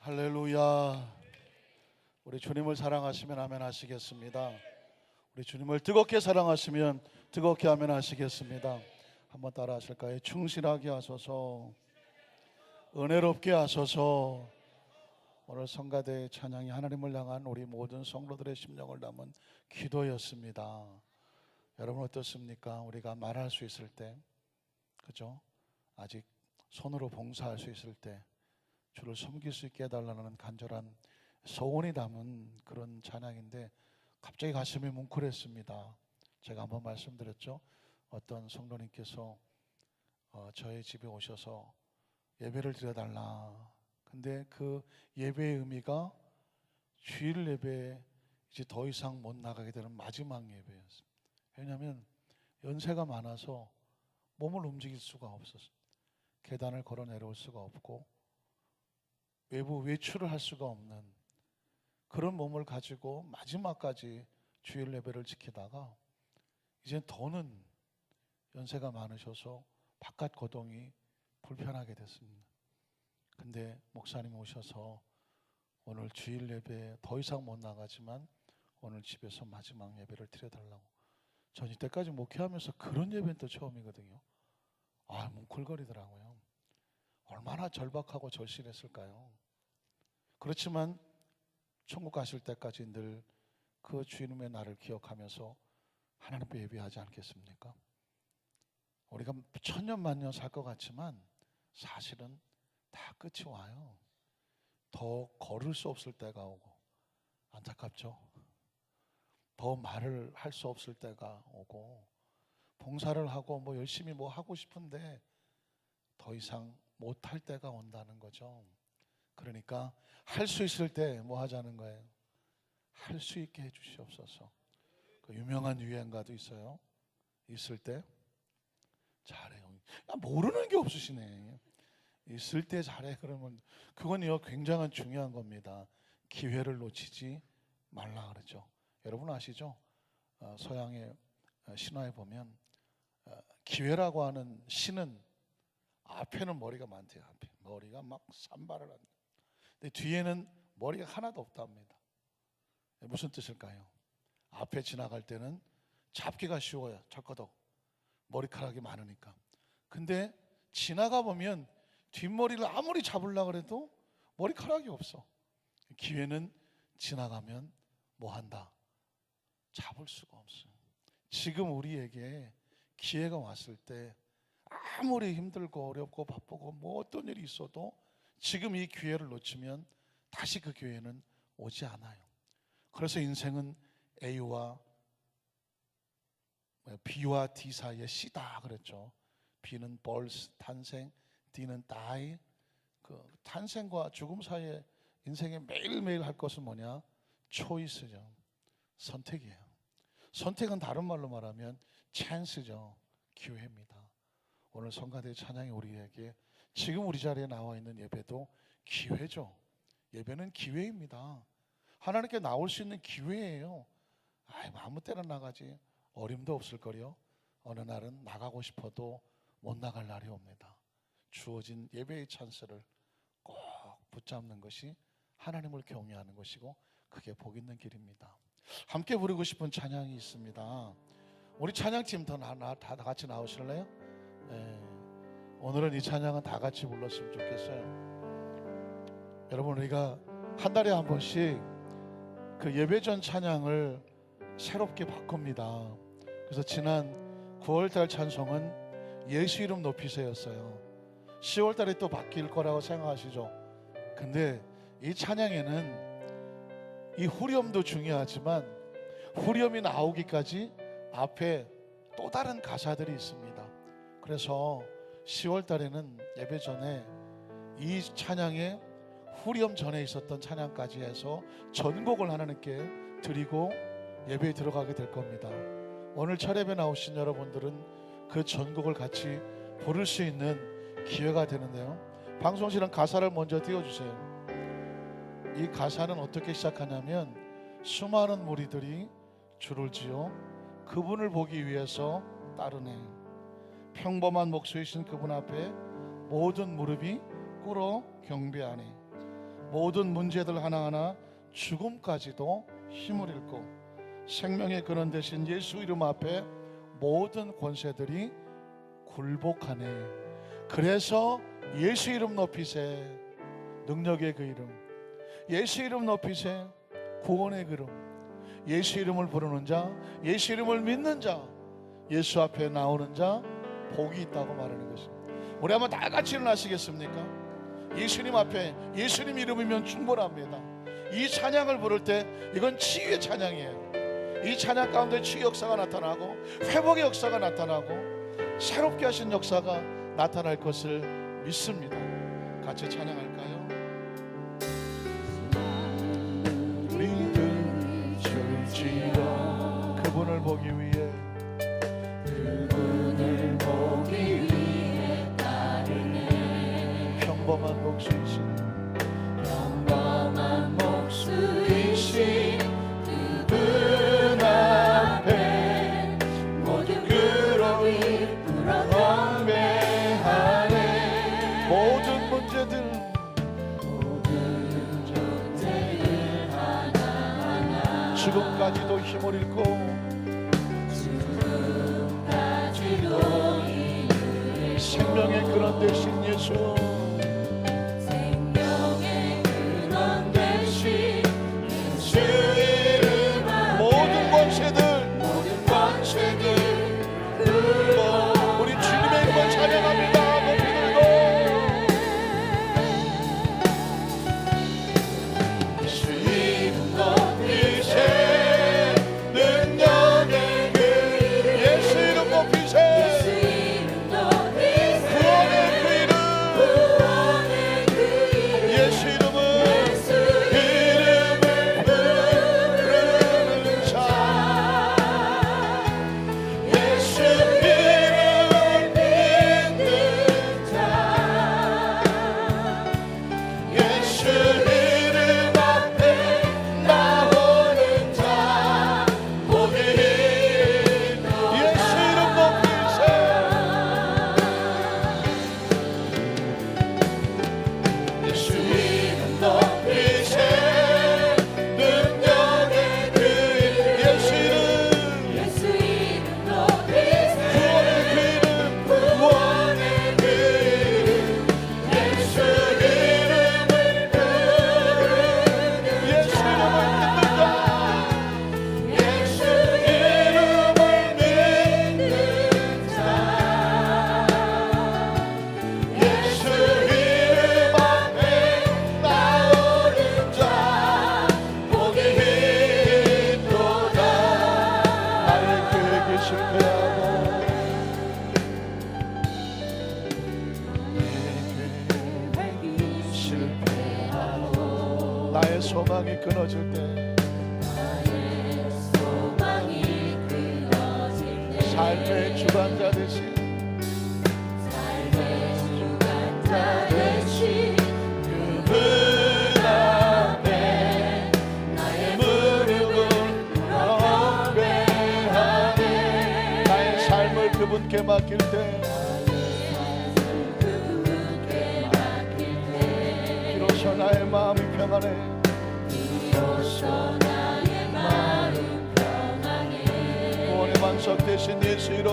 할렐루야. 우리 주님을 사랑하시면 아멘 하시겠습니다. 우리 주님을 뜨겁게 사랑하시면 뜨겁게 아멘 하시겠습니다. 한번 따라 하실까요? 충실하게 하소서, 은혜롭게 하소서. 오늘 성가대의 찬양이 하나님을 향한 우리 모든 성도들의 심령을 담은 기도였습니다. 여러분 어떻습니까? 우리가 말할 수 있을 때, 그죠? 아직 손으로 봉사할 수 있을 때 주를 섬길 수 있게 해달라는 간절한 소원이 담은 그런 찬양인데 갑자기 가슴이 뭉클했습니다. 제가 한번 말씀드렸죠. 어떤 성도님께서 저희 집에 오셔서 예배를 드려달라. 근데 그 예배의 의미가 주일 예배에 이제 더 이상 못 나가게 되는 마지막 예배였어요. 왜냐하면 연세가 많아서 몸을 움직일 수가 없었어요. 계단을 걸어 내려올 수가 없고 외부 외출을 할 수가 없는 그런 몸을 가지고 마지막까지 주일 예배를 지키다가 이제 더는 연세가 많으셔서 바깥 거동이 불편하게 됐습니다. 근데 목사님 오셔서 오늘 주일 예배에 더 이상 못 나가지만 오늘 집에서 마지막 예배를 드려달라고. 전 이때까지 목회하면서 그런 예배는 또 처음이거든요. 뭉클거리더라고요. 얼마나 절박하고 절실했을까요? 그렇지만 천국 가실 때까지 늘 그 주님의 날을 기억하면서 하나님 앞에 예배하지 않겠습니까? 우리가 천년 만년 살 것 같지만 사실은 다 끝이 와요. 더 걸을 수 없을 때가 오고, 안타깝죠? 더 말을 할 수 없을 때가 오고, 봉사를 하고 열심히 하고 싶은데 더 이상 못할 때가 온다는 거죠. 그러니까 할 수 있을 때 하자는 거예요? 할 수 있게 해주시옵소서. 그 유명한 유행가도 있어요. 있을 때 잘해요. 모르는 게 없으시네. 있을 때 잘해. 그러면 그건요 굉장한 중요한 겁니다. 기회를 놓치지 말라 그러죠. 여러분 아시죠? 서양의 신화에 보면 기회라고 하는 신은 앞에는 머리가 많대요. 앞에 머리가 막 산발을 한다. 근데 뒤에는 머리가 하나도 없답니다. 무슨 뜻일까요? 앞에 지나갈 때는 잡기가 쉬워요. 철거덕 머리카락이 많으니까. 근데 지나가 보면 뒷머리를 아무리 잡으려고 해도 머리카락이 없어. 기회는 지나가면 한다? 잡을 수가 없어요. 지금 우리에게 기회가 왔을 때 아무리 힘들고 어렵고 바쁘고 어떤 일이 있어도 지금 이 기회를 놓치면 다시 그 기회는 오지 않아요. 그래서 인생은 A와 B와 D 사이의 C다 그랬죠. B는 birth, 탄생, D는 die. 그 탄생과 죽음 사이에 인생에 매일매일 할 것은 뭐냐? 초이스죠. 선택이에요. 선택은 다른 말로 말하면 찬스죠. 기회입니다. 오늘 성가대 찬양이 우리에게 지금 우리 자리에 나와 있는 예배도 기회죠. 예배는 기회입니다. 하나님께 나올 수 있는 기회예요. 아무 때나 나가지. 어림도 없을 거요. 어느 날은 나가고 싶어도 못 나갈 날이 옵니다. 주어진 예배의 찬스를 꼭 붙잡는 것이 하나님을 경외하는 것이고 그게 복 있는 길입니다. 함께 부르고 싶은 찬양이 있습니다. 우리 찬양팀 다 같이 나오실래요? 네. 오늘은 이 찬양은 다 같이 불렀으면 좋겠어요. 여러분 우리가 한 달에 한 번씩 그 예배 전 찬양을 새롭게 바꿉니다. 그래서 지난 9월달 찬송은 예수 이름 높이세였어요. 10월달에 또 바뀔 거라고 생각하시죠? 근데 이 찬양에는 이 후렴도 중요하지만 후렴이 나오기까지 앞에 또 다른 가사들이 있습니다. 그래서 10월달에는 예배 전에 이 찬양의 후렴 전에 있었던 찬양까지 해서 전곡을 하나님께 드리고 예배에 들어가게 될 겁니다. 오늘 철예배 나오신 여러분들은 그 전곡을 같이 부를 수 있는 기회가 되는데요. 방송실은 가사를 먼저 띄워주세요. 이 가사는 어떻게 시작하냐면 수많은 무리들이 줄을 지어 그분을 보기 위해서 따르네. 평범한 목소리신 그분 앞에 모든 무릎이 꿇어 경배하네. 모든 문제들 하나하나 죽음까지도 힘을 잃고 생명의 근원 되신 예수 이름 앞에 모든 권세들이 굴복하네. 그래서 예수 이름 높이세. 능력의 그 이름, 예수 이름 높이세. 구원의 그 이름, 예수 이름을 부르는 자, 예수 이름을 믿는 자, 예수 앞에 나오는 자 복이 있다고 말하는 것입니다. 우리 한번 다 같이 일어나시겠습니까? 예수님 앞에 예수님 이름이면 충분합니다. 이 찬양을 부를 때 이건 치유의 찬양이에요. 이 찬양 가운데 치유 역사가 나타나고 회복의 역사가 나타나고 새롭게 하신 역사가 나타날 것을 믿습니다. 같이 찬양할까요? 믿을지라. 그분을 보기 위해, 그분을 보기 위해 따르네. 평범한 목수이신 평범한 목수이신 그분 앞에 모든 그룹이 불어 경배하네. 모든 문제들 하나하나 지금까지도 힘을 잃고 지금까지도 이르리 생명의 근원 되신 예수, 생명의 근원 되신 예수 이름 앞에 모든 권세들 모든 권세들 우리 주님의 이름을 찬양합니다. 높이 들고 예수 이름 높이세. 능력의 그 이름 예수 이름 높이세. 예수 이름 높이세. 구원의 그 이름, 구원의 그 이름 예수 이름은 예수 이름을 부르는 자 예수 이름을 믿는 자 예수 이름 앞에 나오는 자 복이 있도다. 예수 이름 높이세. 예수 이름 높이세. 능력의 그 이름 예수 이름, 예수 이름 높이세. 구원의 그 이름, 구원의 그 이름 예수 이름을 부르는 예수 자 이름을 믿는 자, 예수 이름을 믿는 자 예수 이름 앞에 나오는 자 복이 있도다. 나의 계획이 실패하고 실패하고 나의 소망이 끊어질 때 나의 소망이 끊어질 때 삶의 주관자 되신 삶의 주관자 되신 그분 앞에 나의 무릎을 경배하네. 나의 삶을 그분께 맡길 때 그분께 맡길 때 비로소 나의 마음이 평안해. 비로소 나의 마음 평안해. 구원의 반석 되신 예수 이름,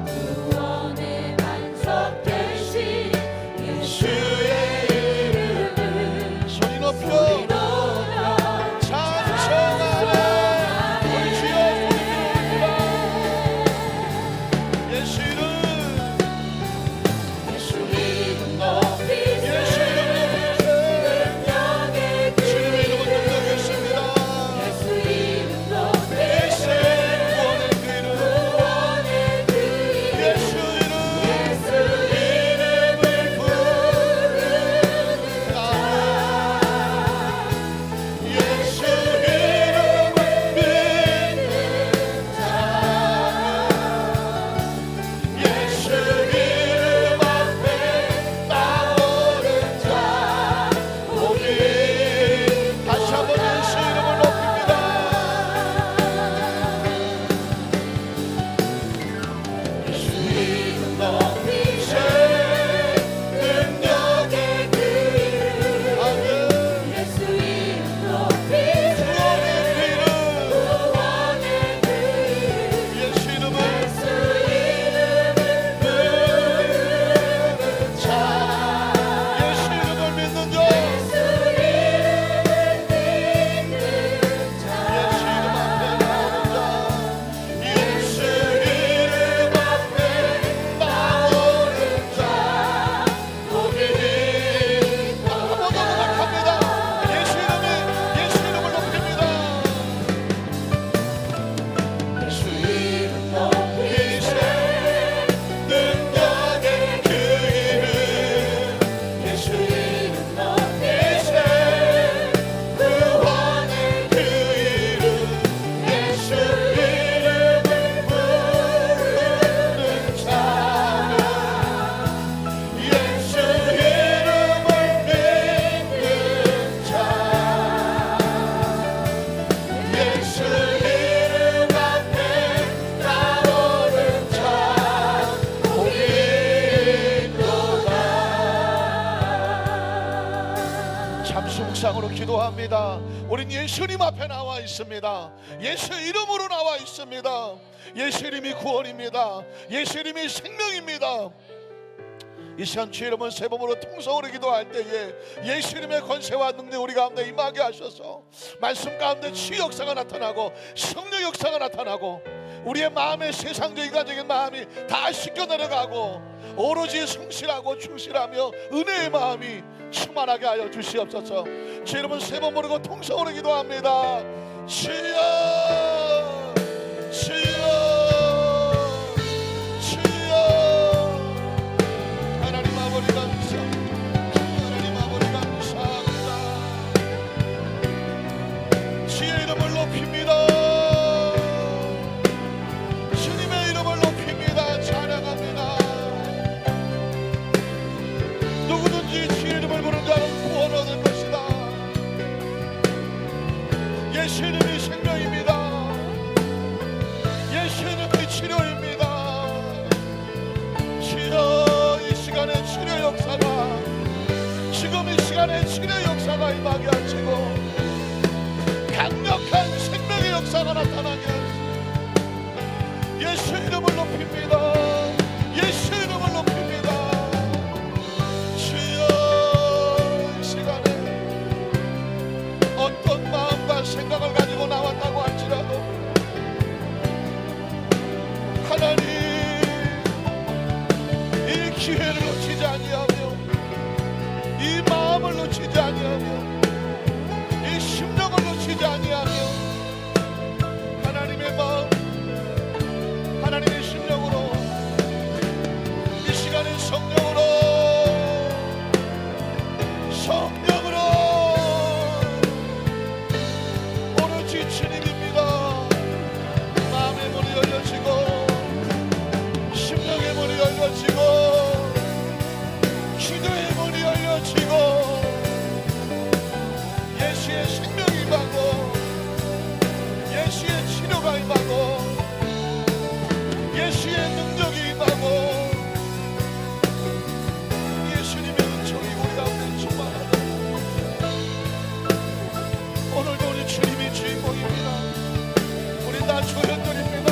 구원의 반석 되신 예수의 이름을 소리 높여 소리 높여 찬송하네. 우리 주여 소리 들어옵니다. 예수 이름, 예수 이름 높이세. 예수 이름 높이세. 능력의 그 주님의 이름은 이름 능력했습니다. 예수 이름 높이세. 구원의 그 이름, 구원의 그 이름 예수 이름, 예수 이름 구원의 그 이름, 예수 이름, 예수 이름 예수 이름 예수 이름, 잠시 묵상으로 기도합니다. 우린 예수님 앞에 나와 있습니다. 예수 이름으로 나와 있습니다. 예수 이름이 구원입니다. 예수 이름이 생명입니다. 이 시간 주의 이름은 세 번으로 통성으로 기도할 때에 예수 이름의 권세와 능력 우리 가운데 임하게 하셔서 말씀 가운데 치유 역사가 나타나고 성령 역사가 나타나고 우리의 마음의 세상적인 인간적인 마음이 다 씻겨 내려가고 오로지 성실하고 충실하며 은혜의 마음이 충만하게 하여 주시옵소서. 주의 이름은 세 번 부르고 통성으로 기도합니다. 주여 주여 주여. 하나님 아버지 감사합니다. 하나님 아버지 감사합니다. 주의 이름을 높입니다. 주님의 이름을 높입니다. 찬양합니다. 누구든지 주의 이름을 부르는 자는 구원 얻을 것이다. 예수 이름이 생명입니다. 예수 이름이 치료입니다. 주여 이 시간에 치료 역사가 지금 이 시간에 치료 역사가 임하게 하시고 강력한 생명의 역사가 나타나게 하시고 예수 이름을 높입니다. 예수 이름을 높입니다. 주여 이 시간에 어떤 마음과 생각을 가지고 나왔다고 할지라도 하나님 이 기회를 놓치지 아니하며 이 마음을 놓치지 아니하며 이 심령을 놓치지 아니하며 하나님의 마음 하나님의 심령으로 이 시간에 성령으로 오로지 주님입니다. 마음의 문이 열려지고 심령의 문이 열려지고 기도의 문이 열려지고 예수의 생명이 임하고 예수의 치료가 임하고 예수의 능력이 임하고 예수님의 은총이 우리 가운데 충만하다. 오늘도 우리 주님이 주인공입니다. 우리 다 조연들입니다.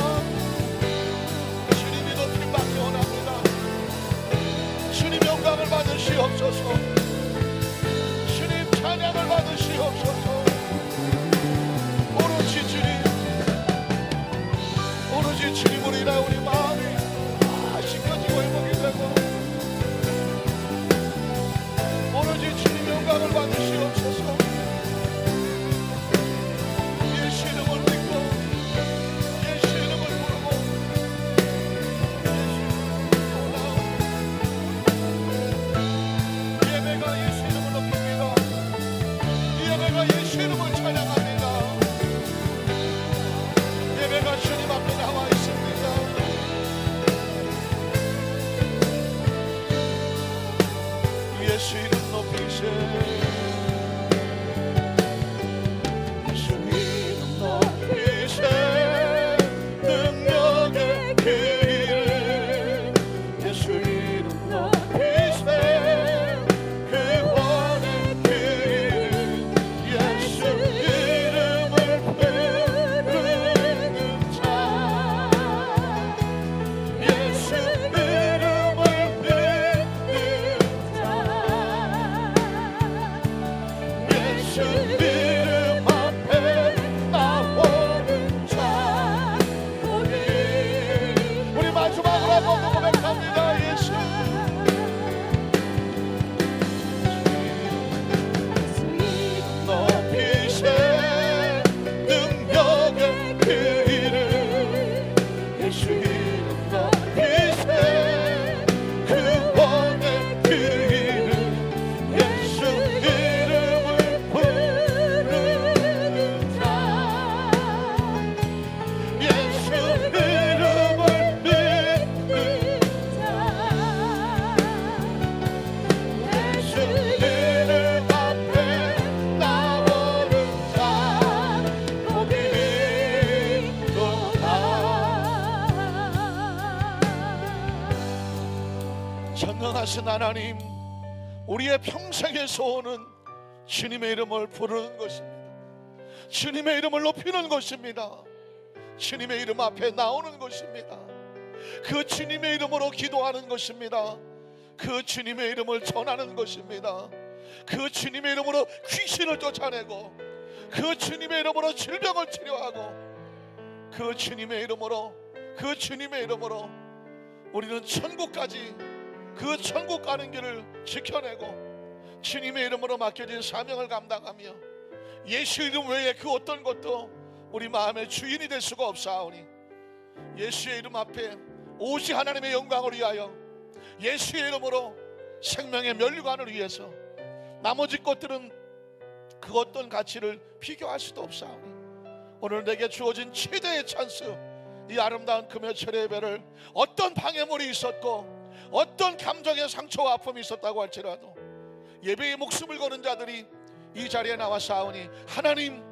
주님이 높임 받기 원합니다. 주님 영광을 받으시옵소서. 주님 찬양을 받으시옵소서. 오로지 주님 오로지 주님으로 인하여 우리 마음이 씻겨지고 회복이 되고 오로지 주님 영광을 받으시옵소서. 예수 이름을 믿고 예수 이름을 부르고 예배가 예수 이름을 높입니다. 예배가 예수 이름을 찬양합니다. 예배가 주님 앞에 나와 있습니다. 예수 이름 높이세. 예수 이름 높이세. 능력의 그 이름. 예수 이름 높이세. 구원의 그 이름. 예수 이름을 부르는 자. 예수 이름을 믿는 자. 예수 이름 앞에 나오는 자. 우리 마지막으로 한번 고백합니다. 예수 높이세. 능력의 그 이름. 예수 이름 높이세. 구원의 그 이름. 예수 이름을 부르는 자. 예수 이름을 믿는 자. 예수 이름 앞에 나오는 자. 거기 전능하신 하나님, 우리의 평생의 소원은 주님의 이름을 부르는 것입니다. 주님의 이름을 높이는 것입니다. 주님의 이름 앞에 나오는 것입니다. 그 주님의 이름으로 기도하는 것입니다. 그 주님의 이름을 전하는 것입니다. 그 주님의 이름으로 귀신을 쫓아내고, 그 주님의 이름으로 질병을 치료하고, 그 주님의 이름으로 우리는 천국까지, 그 천국 가는 길을 지켜내고 주님의 이름으로 맡겨진 사명을 감당하며 예수 이름 외에 그 어떤 것도 우리 마음의 주인이 될 수가 없사오니, 예수의 이름 앞에 오직 하나님의 영광을 위하여, 예수의 이름으로 생명의 면류관을 위해서 나머지 것들은 그 어떤 가치를 비교할 수도 없사오니, 오늘 내게 주어진 최대의 찬스, 이 아름다운 금요철의 예배를 어떤 방해물이 있었고 어떤 감정의 상처와 아픔이 있었다고 할지라도 예배에 목숨을 거는 자들이 이 자리에 나와 싸우니, 하나님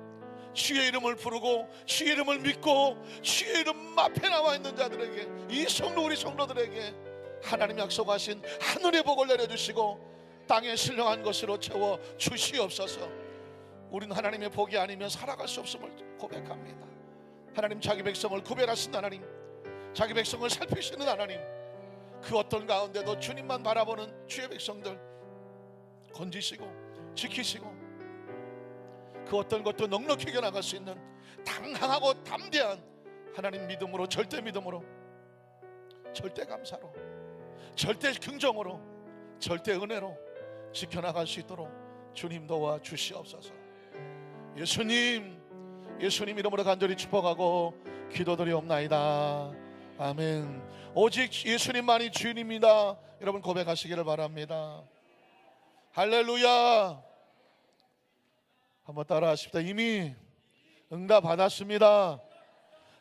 주의 이름을 부르고 주의 이름을 믿고 주의 이름 앞에 나와 있는 자들에게, 이 성도 우리 성도들에게 하나님 약속하신 하늘의 복을 내려주시고 땅에 신령한 것으로 채워 주시옵소서. 우리는 하나님의 복이 아니면 살아갈 수 없음을 고백합니다. 하나님, 자기 백성을 구별하신 하나님, 자기 백성을 살피시는 하나님, 그 어떤 가운데도 주님만 바라보는 주의 백성들 건지시고 지키시고, 그 어떤 것도 넉넉히 이겨나갈 수 있는 당당하고 담대한 하나님 믿음으로, 절대 믿음으로, 절대 감사로, 절대 긍정으로, 절대 은혜로 지켜나갈 수 있도록 주님 도와 주시옵소서. 예수님 이름으로 간절히 축복하고 기도드리옵나이다. 아멘. 오직 예수님만이 주인입니다. 여러분 고백하시기를 바랍니다. 할렐루야. 한번 따라 하십시다. 이미 응답 받았습니다.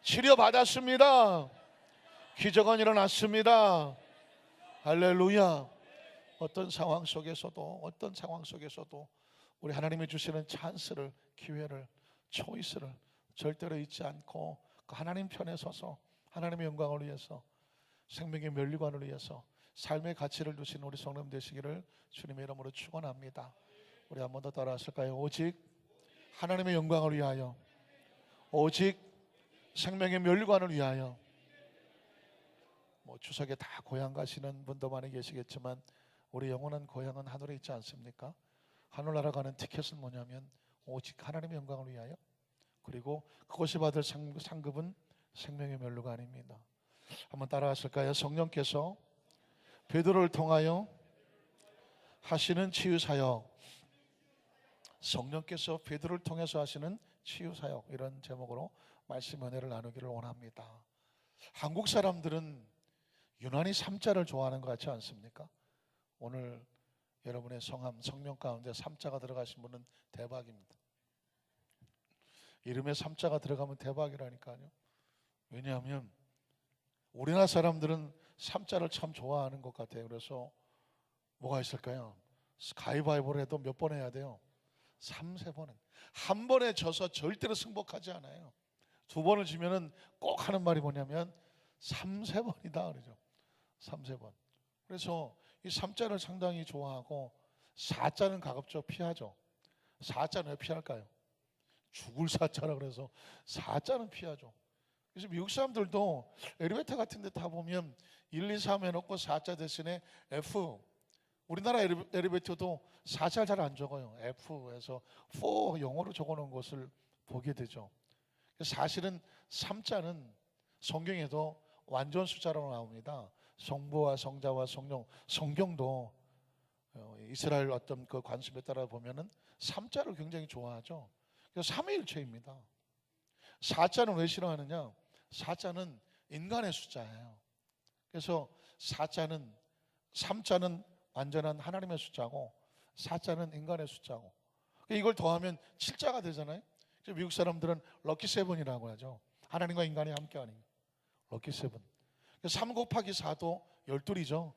치료 받았습니다. 기적은 일어났습니다. 할렐루야. 어떤 상황 속에서도 우리 하나님이 주시는 찬스를, 기회를, 초이스를 절대로 잊지 않고 그 하나님 편에 서서 하나님의 영광을 위해서, 생명의 면류관을 위해서 삶의 가치를 두신 우리 성도님 되시기를 주님의 이름으로 축원합니다. 우리 한 번 더 따라 하실까요? 오직 하나님의 영광을 위하여, 오직 생명의 면류관을 위하여. 추석에 다 고향 가시는 분도 많이 계시겠지만 우리 영원한 고향은 하늘에 있지 않습니까? 하늘나라 가는 티켓은 뭐냐면 오직 하나님의 영광을 위하여, 그리고 그것이 받을 상급은 생명의 면류관입니다. 한번 따라 하실까요? 성령께서 베드로를 통하여 하시는 치유사역, 성령께서 베드로를 통해서 하시는 치유사역, 이런 제목으로 말씀 은혜를 나누기를 원합니다. 한국 사람들은 유난히 삼자를 좋아하는 것 같지 않습니까? 오늘 여러분의 성함, 성명 가운데 삼자가 들어가신 분은 대박입니다. 이름에 삼자가 들어가면 대박이라니까요. 왜냐하면 우리나라 사람들은 삼자를 참 좋아하는 것 같아요. 그래서 뭐가 있을까요? 가위바위보를 해도 몇 번 해야 돼요? 3-4번은. 한 번에 져서 절대로 승복하지 않아요. 2번을 지면은 꼭 하는 말이 뭐냐면 3-4번이다 그러죠. 3-4번. 그래서 이 3자를 상당히 좋아하고 4자는 가급적 피하죠. 4자는 왜 피할까요? 죽을 4자라 그래서 4자는 피하죠. 그래서 미국 사람들도 엘리베이터 같은 데 타보면 1, 2, 3 해놓고 4자 대신에 F, 우리나라 엘리베이터도 4자 잘 안 적어요. F에서 4 영어로 적어놓은 것을 보게 되죠. 사실은 3자는 성경에도 완전 숫자로 나옵니다. 성부와 성자와 성령, 성경도 이스라엘 어떤 그 관습에 따라 보면은 3자를 굉장히 좋아하죠. 그래서 삼위일체입니다. 4자는 왜 싫어하느냐? 4자는 인간의 숫자예요. 그래서 4자는, 3자는 완전한 하나님의 숫자고 4자는 인간의 숫자고, 이걸 더하면 7자가 되잖아요. 그래서 미국 사람들은 럭키 세븐이라고 하죠. 하나님과 인간이 함께하는 럭키 세븐. 3 곱하기 4도 12이죠.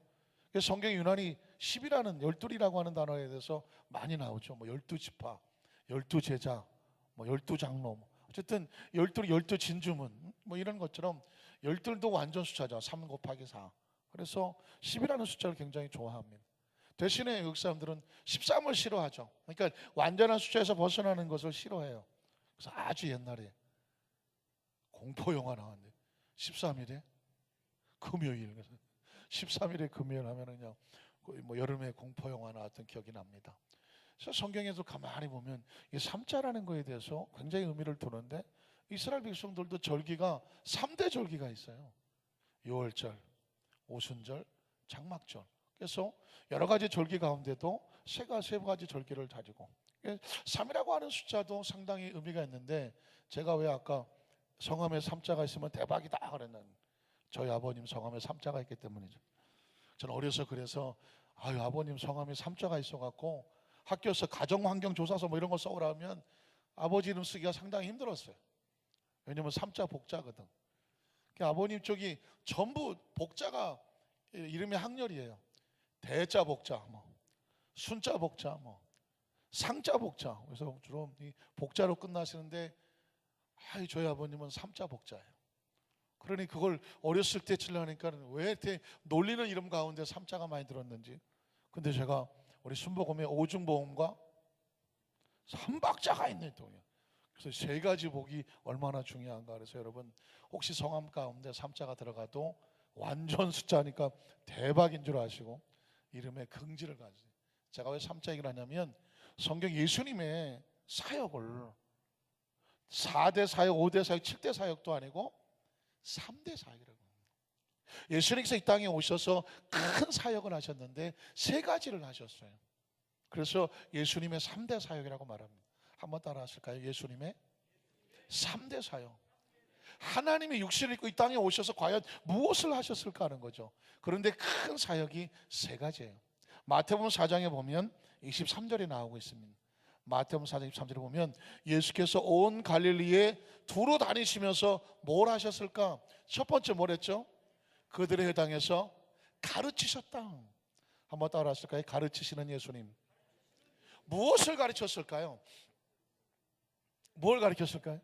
그래서 성경에 유난히 10이라는 12이라고 하는 단어에 대해서 많이 나오죠. 12지파, 12제자, 12장로, 어쨌든 12 진주문 이런 것처럼 12도 완전 숫자죠. 3 곱하기 4. 그래서 10이라는 숫자를 굉장히 좋아합니다. 대신에 외국 사람들은 13을 싫어하죠. 그러니까 완전한 숫자에서 벗어나는 것을 싫어해요. 그래서 아주 옛날에 공포 영화 나왔는데 13일에 금요일, 그래서 13일에 금요일 하면은요 거의 뭐 여름에 공포 영화 나왔던 기억이 납니다. 그래서 성경에서 가만히 보면 이 3자라는 거에 대해서 굉장히 의미를 두는데 이스라엘 백성들도 절기가 3대 절기가 있어요. 유월절, 오순절, 장막절. 그래서 여러 가지 절기 가운데도 세 가지 절기를 가지고 3이라고 하는 숫자도 상당히 의미가 있는데 제가 왜 아까 성함에 3자가 있으면 대박이다 그랬는 저희 아버님 성함에 3자가 있기 때문이죠. 저는 어려서 그래서 아버님 성함에 3자가 있어갖고 학교에서 가정환경조사서 뭐 이런 거 써오라 하면 아버지 이름 쓰기가 상당히 힘들었어요. 왜냐면 3자 복자거든. 아버님 쪽이 전부 복자가 이름이 학렬이에요. 대자 복자, 뭐 순자 복자, 뭐 상자 복자. 그래서 주로 이 복자로 끝나시는데 저희 아버님은 3자 복자예요. 그러니 그걸 어렸을 때 치려니까 왜 이렇게 놀리는 이름 가운데 3자가 많이 들었는지. 근데 제가 우리 순복음에 오중보험과 3박자가 있네 또. 그래서 세 가지 복이 얼마나 중요한가. 그래서 여러분 혹시 성함 가운데 3자가 들어가도 완전 숫자니까 대박인 줄 아시고 이름에 긍지를 가지세요. 제가 왜 3자 얘기를 하냐면 성경 예수님의 사역을 4대 사역, 5대 사역, 7대 사역도 아니고 3대 사역이라고 합니다. 예수님께서 이 땅에 오셔서 큰 사역을 하셨는데 세 가지를 하셨어요. 그래서 예수님의 3대 사역이라고 말합니다. 한번 따라 하실까요? 예수님의 3대 사역. 하나님이 육신을 입고 이 땅에 오셔서 과연 무엇을 하셨을까 하는 거죠. 그런데 큰 사역이 세 가지예요. 마태복음 4장에 보면 23절에 나오고 있습니다. 마태복음 4장 23절에 보면 예수께서 온 갈릴리에 두루 다니시면서 뭘 하셨을까? 첫 번째 뭘 했죠? 그들의 회당에서 가르치셨다. 한번 따라 하실까요? 가르치시는 예수님. 무엇을 가르쳤을까요? 뭘 가르쳤을까요?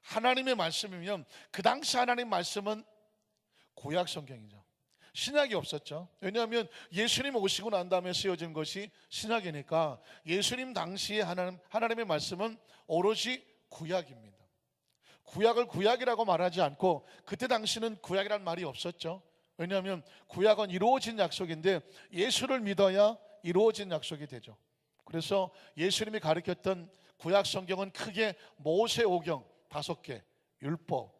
하나님의 말씀이면 그 당시 하나님 말씀은 구약 성경이죠. 신약이 없었죠. 왜냐하면 예수님 오시고 난 다음에 쓰여진 것이 신약이니까 예수님 당시에 하나님의 말씀은 오로지 구약입니다. 구약을 구약이라고 말하지 않고 그때 당시는 구약이라는 말이 없었죠. 왜냐하면 구약은 이루어진 약속인데 예수를 믿어야 이루어진 약속이 되죠. 그래서 예수님이 가르쳤던 구약 성경은 크게 모세오경 5개, 율법,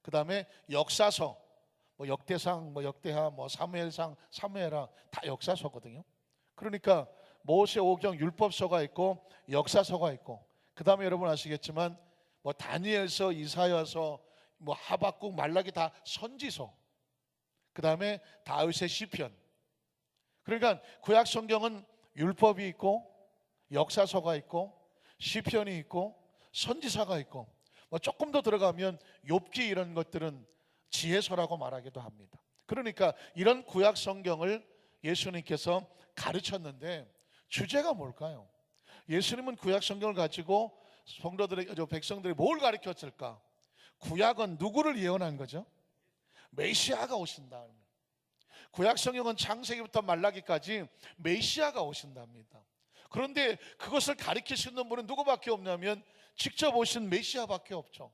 그 다음에 역사서, 뭐 역대상, 뭐 역대하, 뭐 사무엘상, 사무엘하 다 역사서거든요. 그러니까 모세오경 율법서가 있고 역사서가 있고, 그 다음에 여러분 아시겠지만 뭐 다니엘서, 이사야서, 뭐 하박국, 말라기 다 선지서, 그 다음에 다윗의 시편. 그러니까 구약 성경은 율법이 있고 역사서가 있고 시편이 있고 선지서가 있고, 뭐 조금 더 들어가면 욥기 이런 것들은 지혜서라고 말하기도 합니다. 그러니까 이런 구약 성경을 예수님께서 가르쳤는데 주제가 뭘까요? 예수님은 구약 성경을 가지고 백성들이 뭘 가르쳤을까? 구약은 누구를 예언한 거죠? 메시아가 오신다. 구약 성경은 창세기부터 말라기까지 메시아가 오신답니다. 그런데 그것을 가르칠 수 있는 분은 누구밖에 없냐면 직접 오신 메시아밖에 없죠.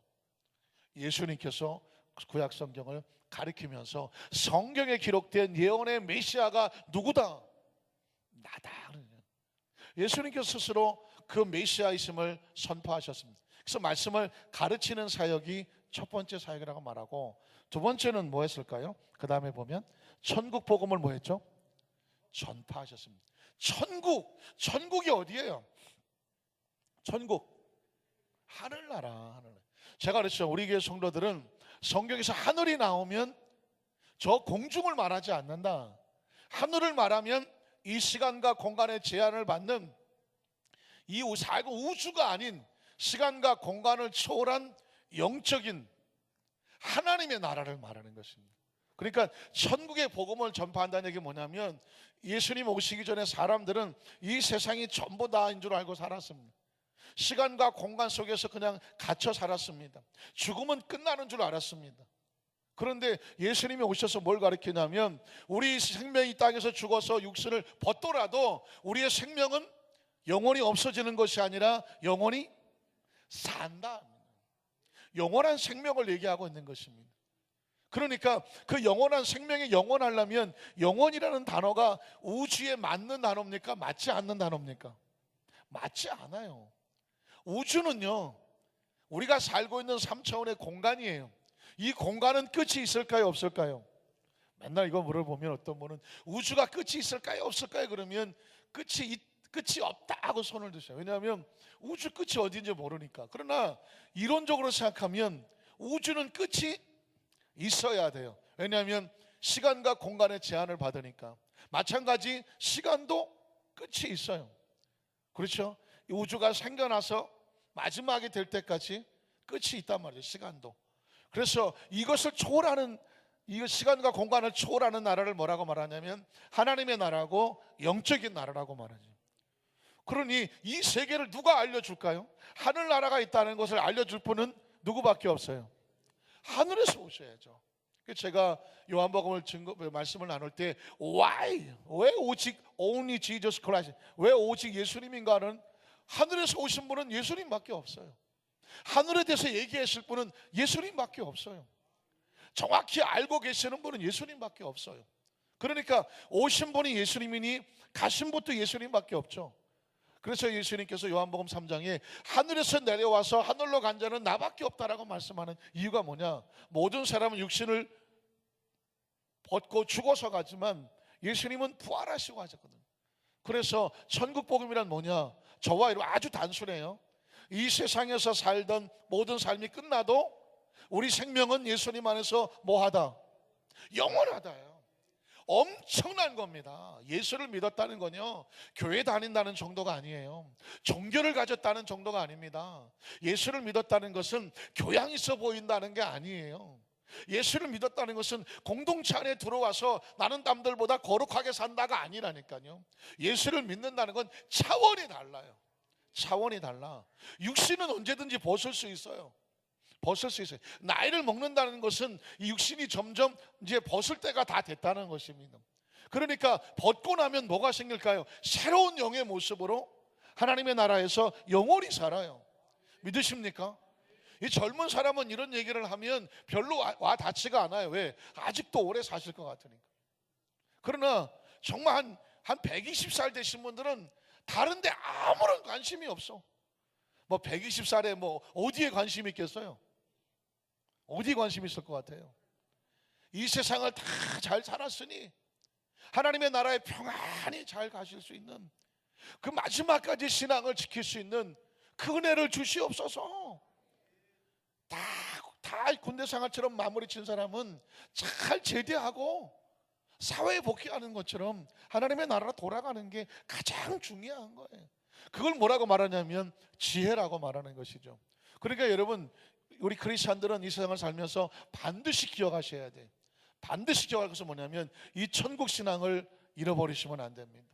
예수님께서 구약 성경을 가르치면서 성경에 기록된 예언의 메시아가 누구다? 나다. 예수님께서 스스로 그 메시아이심을 선포하셨습니다. 그래서 말씀을 가르치는 사역이 첫 번째 사역이라고 말하고, 두 번째는 뭐 했을까요? 그 다음에 보면 천국 복음을 뭐 했죠? 전파하셨습니다. 천국이 어디예요? 천국, 하늘나라. 제가 그랬죠. 우리 교회 성도들은 성경에서 하늘이 나오면 저 공중을 말하지 않는다. 하늘을 말하면 이 시간과 공간의 제한을 받는 이 우주가 아닌 시간과 공간을 초월한 영적인 하나님의 나라를 말하는 것입니다. 그러니까 천국의 복음을 전파한다는 얘기 뭐냐면 예수님 오시기 전에 사람들은 이 세상이 전부 다인 줄 알고 살았습니다. 시간과 공간 속에서 그냥 갇혀 살았습니다. 죽음은 끝나는 줄 알았습니다. 그런데 예수님이 오셔서 뭘 가르치냐면 우리 생명이 땅에서 죽어서 육신을 벗더라도 우리의 생명은 영원히 없어지는 것이 아니라 영원히 산다. 영원한 생명을 얘기하고 있는 것입니다. 그러니까 그 영원한 생명이 영원하려면 영원이라는 단어가 우주에 맞는 단어입니까? 맞지 않는 단어입니까? 맞지 않아요. 우주는요, 우리가 살고 있는 3차원의 공간이에요. 이 공간은 끝이 있을까요? 없을까요? 맨날 이거 물어보면 어떤 분은 우주가 끝이 있을까요? 없을까요? 그러면 끝이 없다 하고 손을 드셔요. 왜냐하면 우주 끝이 어딘지 모르니까. 그러나 이론적으로 생각하면 우주는 끝이 있어야 돼요. 왜냐하면 시간과 공간의 제한을 받으니까. 마찬가지 시간도 끝이 있어요. 그렇죠? 이 우주가 생겨나서 마지막이 될 때까지 끝이 있단 말이에요. 시간도. 그래서 이것을 초월하는, 이 시간과 공간을 초월하는 나라를 뭐라고 말하냐면 하나님의 나라고 영적인 나라라고 말하죠. 그러니 이 세계를 누가 알려줄까요? 하늘나라가 있다는 것을 알려줄 분은 누구밖에 없어요. 하늘에서 오셔야죠. 제가 요한복음을 말씀을 나눌 때 Why? 왜 오직 only Jesus Christ? 왜 오직 예수님인가는 하늘에서 오신 분은 예수님밖에 없어요. 하늘에 대해서 얘기하실 분은 예수님밖에 없어요. 정확히 알고 계시는 분은 예수님밖에 없어요. 그러니까 오신 분이 예수님이니 가신 분도 예수님밖에 없죠. 그래서 예수님께서 요한복음 3장에 하늘에서 내려와서 하늘로 간 자는 나밖에 없다라고 말씀하는 이유가 뭐냐? 모든 사람은 육신을 벗고 죽어서 가지만 예수님은 부활하시고 가셨거든요. 그래서 천국 복음이란 뭐냐? 저와 여러분 아주 단순해요. 이 세상에서 살던 모든 삶이 끝나도 우리 생명은 예수님 안에서 뭐하다? 영원하다요. 엄청난 겁니다. 예수를 믿었다는 건요, 교회 다닌다는 정도가 아니에요. 종교를 가졌다는 정도가 아닙니다. 예수를 믿었다는 것은 교양 있어 보인다는 게 아니에요. 예수를 믿었다는 것은 공동체 안에 들어와서 나는 남들보다 거룩하게 산다가 아니라니까요. 예수를 믿는다는 건 차원이 달라요. 차원이 달라. 육신은 언제든지 벗을 수 있어요. 벗을 수 있어요. 나이를 먹는다는 것은 이 육신이 점점 이제 벗을 때가 다 됐다는 것입니다. 그러니까 벗고 나면 뭐가 생길까요? 새로운 영의 모습으로 하나님의 나라에서 영원히 살아요. 믿으십니까? 이 젊은 사람은 이런 얘기를 하면 별로 와 닿지가 않아요. 왜? 아직도 오래 사실 것 같으니까. 그러나 정말 한 120살 되신 분들은 다른데 아무런 관심이 없어. 뭐 120살에 뭐 어디에 관심이 있겠어요? 어디 관심이 있을 것 같아요? 이 세상을 다 잘 살았으니 하나님의 나라에 평안히 잘 가실 수 있는 그 마지막까지 신앙을 지킬 수 있는 그 은혜를 주시옵소서. 다 군대 생활처럼 마무리 친 사람은 잘 제대하고 사회에 복귀하는 것처럼 하나님의 나라로 돌아가는 게 가장 중요한 거예요. 그걸 뭐라고 말하냐면 지혜라고 말하는 것이죠. 그러니까 여러분, 우리 크리스찬들은 이 세상을 살면서 반드시 기억하셔야 돼요. 반드시 기억할 것은 뭐냐면 이 천국 신앙을 잃어버리시면 안 됩니다.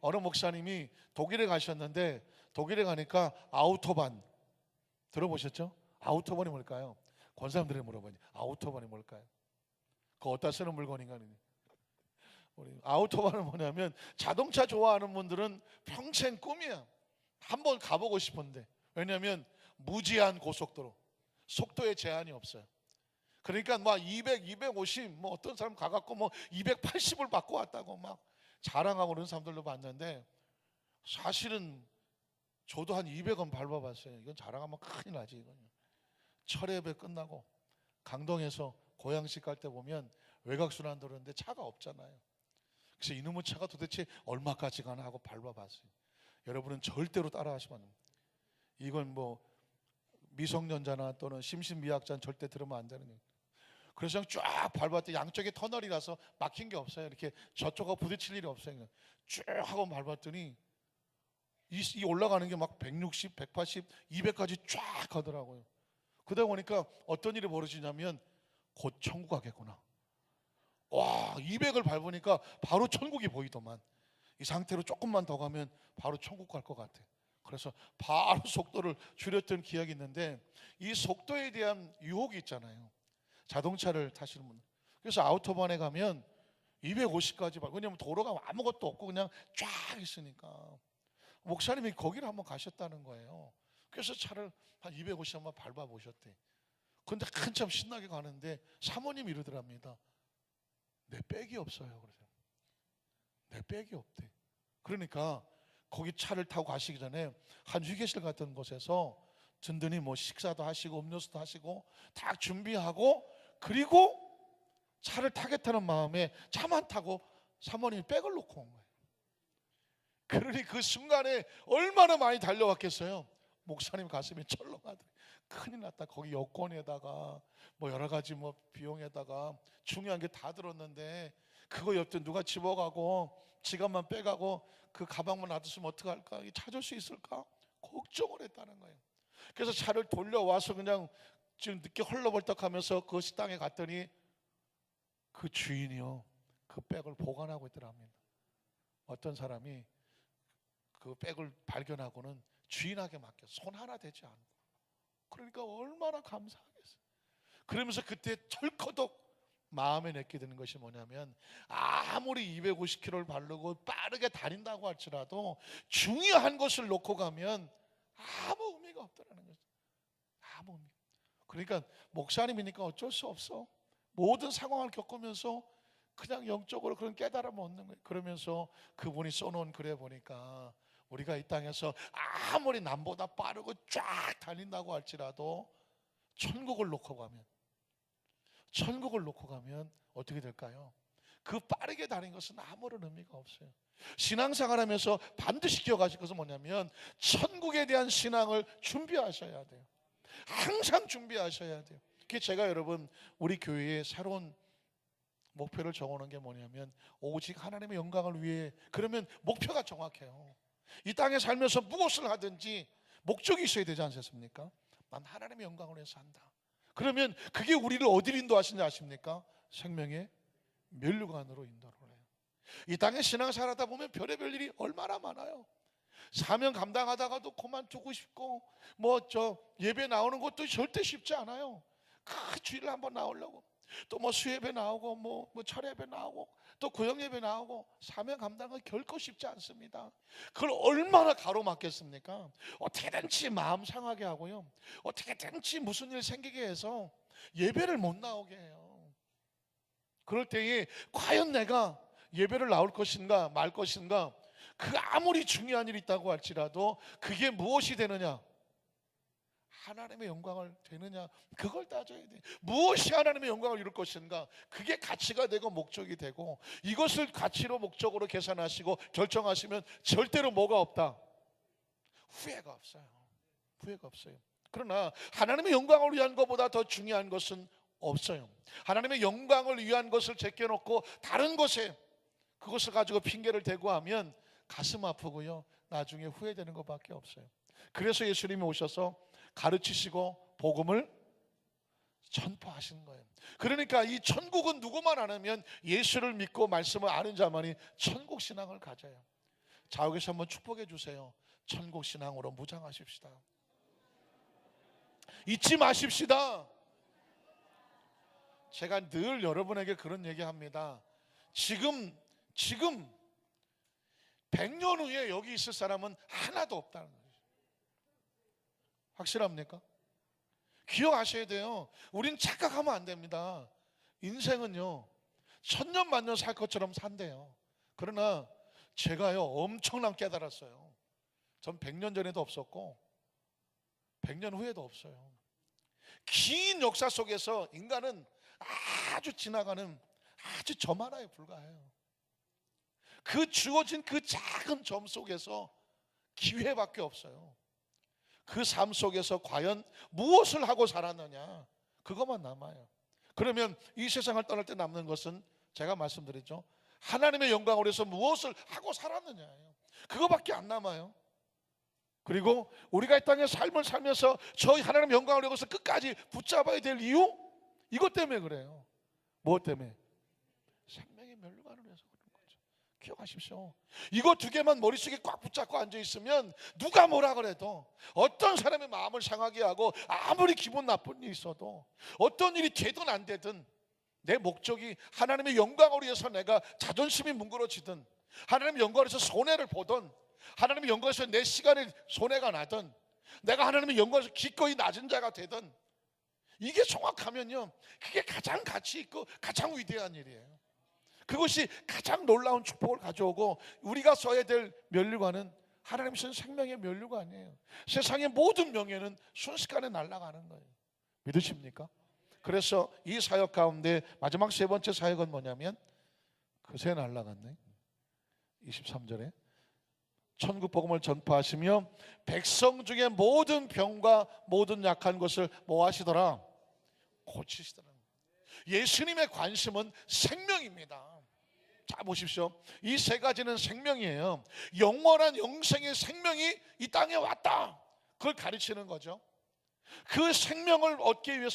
어느 목사님이 독일에 가셨는데 독일에 가니까 아우토반 들어보셨죠? 아우토반이 뭘까요? 권사님들이 물어보니 아우토반이 뭘까요? 그거 어디다 쓰는 물건인가? 우리 아우토반은 뭐냐면 자동차 좋아하는 분들은 평생 꿈이야. 한번 가보고 싶은데, 왜냐하면 무제한 고속도로, 속도에 제한이 없어요. 그러니까 막 200, 250, 뭐 어떤 사람 가갖고 뭐 280을 받고 왔다고 막 자랑하고 그런 사람들도 봤는데, 사실은 저도 한 200원 밟아봤어요. 이건 자랑하면 큰일 나지. 이건 철회배 끝나고 강동에서 고양시 갈 때 보면 외곽순환 도로인데 차가 없잖아요. 그래서 이놈의 차가 도대체 얼마까지 가나 하고 밟아봤어요. 여러분은 절대로 따라하시면 안 됩니다. 이건 뭐 미성년자나 또는 심신미약자는 절대 들으면 안 되는 거예요. 그래서 그냥 쫙 밟았더니 양쪽에 터널이라서 막힌 게 없어요. 이렇게 저쪽하고 부딪힐 일이 없어요. 쭉 하고 밟았더니 이 올라가는 게 막 160, 180, 200까지 쫙 가더라고요. 그러다 보니까 어떤 일이 벌어지냐면 곧 천국 가겠구나. 와, 200을 밟으니까 바로 천국이 보이더만. 이 상태로 조금만 더 가면 바로 천국 갈 것 같아. 그래서 바로 속도를 줄였던 기억이 있는데, 이 속도에 대한 유혹이 있잖아요. 자동차를 타시는 분들. 그래서 아우토반에 가면 250까지 봐. 왜냐면 도로가 아무것도 없고 그냥 쫙 있으니까. 목사님이 거기를 한번 가셨다는 거예요. 그래서 차를 한 250 한번 밟아 보셨대. 근데 한참 신나게 가는데 사모님이 이러더랍니다. 내 백이 없어요. 그러세요. 내 백이 없대. 그러니까 거기 차를 타고 가시기 전에 한 휴게실 같은 곳에서 든든히 뭐 식사도 하시고 음료수도 하시고 다 준비하고, 그리고 차를 타겠다는 마음에 차만 타고 사모님이 백을 놓고 온 거예요. 그러니 그 순간에 얼마나 많이 달려왔겠어요. 목사님 가슴이 철렁하더니 큰일 났다. 거기 여권에다가 뭐 여러 가지 뭐 비용에다가 중요한 게 다 들었는데 그거 옆에 누가 집어가고 지갑만 빼가고 그 가방만 놔뒀으면 어떡할까? 찾을 수 있을까? 걱정을 했다는 거예요. 그래서 차를 돌려와서 그냥 지금 늦게 헐렁벌떡하면서 그 식당에 갔더니 그 주인이요, 그 백을 보관하고 있더랍니다. 어떤 사람이 그 백을 발견하고는 주인에게 맡겨 손 하나 대지 않고. 그러니까 얼마나 감사하겠어요. 그러면서 그때 털커덕 마음에 내게 되는 것이 뭐냐면, 아무리 250km를 바르고 빠르게 다닌다고 할지라도 중요한 것을 놓고 가면 아무 의미가 없다는 거죠. 아무 의미. 그러니까 목사님이니까 어쩔 수 없어. 모든 상황을 겪으면서 그냥 영적으로 그런 깨달음을 얻는 거예요. 그러면서 그분이 써놓은 글에 보니까 우리가 이 땅에서 아무리 남보다 빠르고 쫙 달린다고 할지라도 천국을 놓고 가면 어떻게 될까요? 그 빠르게 다니는 것은 아무런 의미가 없어요. 신앙생활하면서 반드시 기억하실 것은 뭐냐면, 천국에 대한 신앙을 준비하셔야 돼요. 항상 준비하셔야 돼요. 그게 제가 여러분 우리 교회에 새로운 목표를 정하는 게 뭐냐면, 오직 하나님의 영광을 위해. 그러면 목표가 정확해요. 이 땅에 살면서 무엇을 하든지 목적이 있어야 되지 않습니까? 난 하나님의 영광을 위해서 한다. 그러면 그게 우리를 어디로 인도하시는지 아십니까? 생명의 멸류관으로 인도를 해요. 이 땅에 신앙생활 하다 보면 별의별 일이 얼마나 많아요. 사명 감당하다가도 그만두고 싶고, 예배 나오는 것도 절대 쉽지 않아요. 그 주일 한번 나오려고 또 수예배 나오고 뭐 철예배 나오고 또 구역예배 나오고 사명 감당은 결코 쉽지 않습니다. 그걸 얼마나 가로막겠습니까? 어떻게든지 마음 상하게 하고요, 어떻게든지 무슨 일 생기게 해서 예배를 못 나오게 해요. 그럴 때에 과연 내가 예배를 나올 것인가 말 것인가, 그 아무리 중요한 일이 있다고 할지라도 그게 무엇이 되느냐, 하나님의 영광을 되느냐, 그걸 따져야 돼. 무엇이 하나님의 영광을 이룰 것인가, 그게 가치가 되고 목적이 되고, 이것을 가치로 목적으로 계산하시고 결정하시면 절대로 뭐가 없다? 후회가 없어요. 후회가 없어요. 그러나 하나님의 영광을 위한 것보다 더 중요한 것은 없어요. 하나님의 영광을 위한 것을 제껴놓고 다른 것에 그것을 가지고 핑계를 대고 하면 가슴 아프고요, 나중에 후회되는 것밖에 없어요. 그래서 예수님이 오셔서 가르치시고 복음을 전파하시는 거예요. 그러니까 이 천국은 누구만 아냐면 예수를 믿고 말씀을 아는 자만이 천국 신앙을 가져요. 좌우에서 한번 축복해 주세요. 천국 신앙으로 무장하십시다. 잊지 마십시다. 제가 늘 여러분에게 그런 얘기합니다. 지금 100년 후에 여기 있을 사람은 하나도 없다는 거예요. 확실합니까? 기억하셔야 돼요. 우린 착각하면 안 됩니다. 인생은요, 천년 만년 살 것처럼 산대요. 그러나 제가요 엄청난 깨달았어요. 전 100년 전에도 없었고 100년 후에도 없어요. 긴 역사 속에서 인간은 아주 지나가는 아주 점 하나에 불과해요. 그 주어진 그 작은 점 속에서 기회밖에 없어요. 그 삶 속에서 과연 무엇을 하고 살았느냐, 그것만 남아요. 그러면 이 세상을 떠날 때 남는 것은 제가 말씀드렸죠, 하나님의 영광을 위해서 무엇을 하고 살았느냐예요. 그거밖에 안 남아요. 그리고 우리가 이 땅에 삶을 살면서 저희 하나님의 영광을 위해서 끝까지 붙잡아야 될 이유, 이것 때문에 그래요. 무엇 때문에? 생명의 멸류관을 위해서 그런 거죠. 기억하십시오. 이거 두 개만 머릿속에 꽉 붙잡고 앉아있으면 누가 뭐라 그래도, 어떤 사람의 마음을 상하게 하고 아무리 기분 나쁜 일이 있어도, 어떤 일이 되든 안 되든, 내 목적이 하나님의 영광을 위해서 내가 자존심이 뭉그러지든, 하나님의 영광을 위해서 손해를 보든, 하나님의 영광을 위해서 내 시간에 손해가 나든, 내가 하나님의 영광을 위해서 기꺼이 낮은 자가 되든, 이게 정확하면요, 그게 가장 가치 있고 가장 위대한 일이에요. 그것이 가장 놀라운 축복을 가져오고, 우리가 써야 될 면류관은 하나님 신 생명의 면류관이에요. 세상의 모든 명예는 순식간에 날아가는 거예요. 믿으십니까? 그래서 이 사역 가운데 마지막 세 번째 사역은 뭐냐면, 그새 날아갔네. 23절에 천국 복음을 전파하시며 백성 중에 모든 병과 모든 약한 것을 뭐 하시더라? 고치시더라. 예수님의 관심은 생명입니다. 자, 보십시오. 이 세 가지는 생명이에요. 영원한 영생의 생명이 이 땅에 왔다, 그걸 가르치는 거죠. 그 생명을 얻기 위해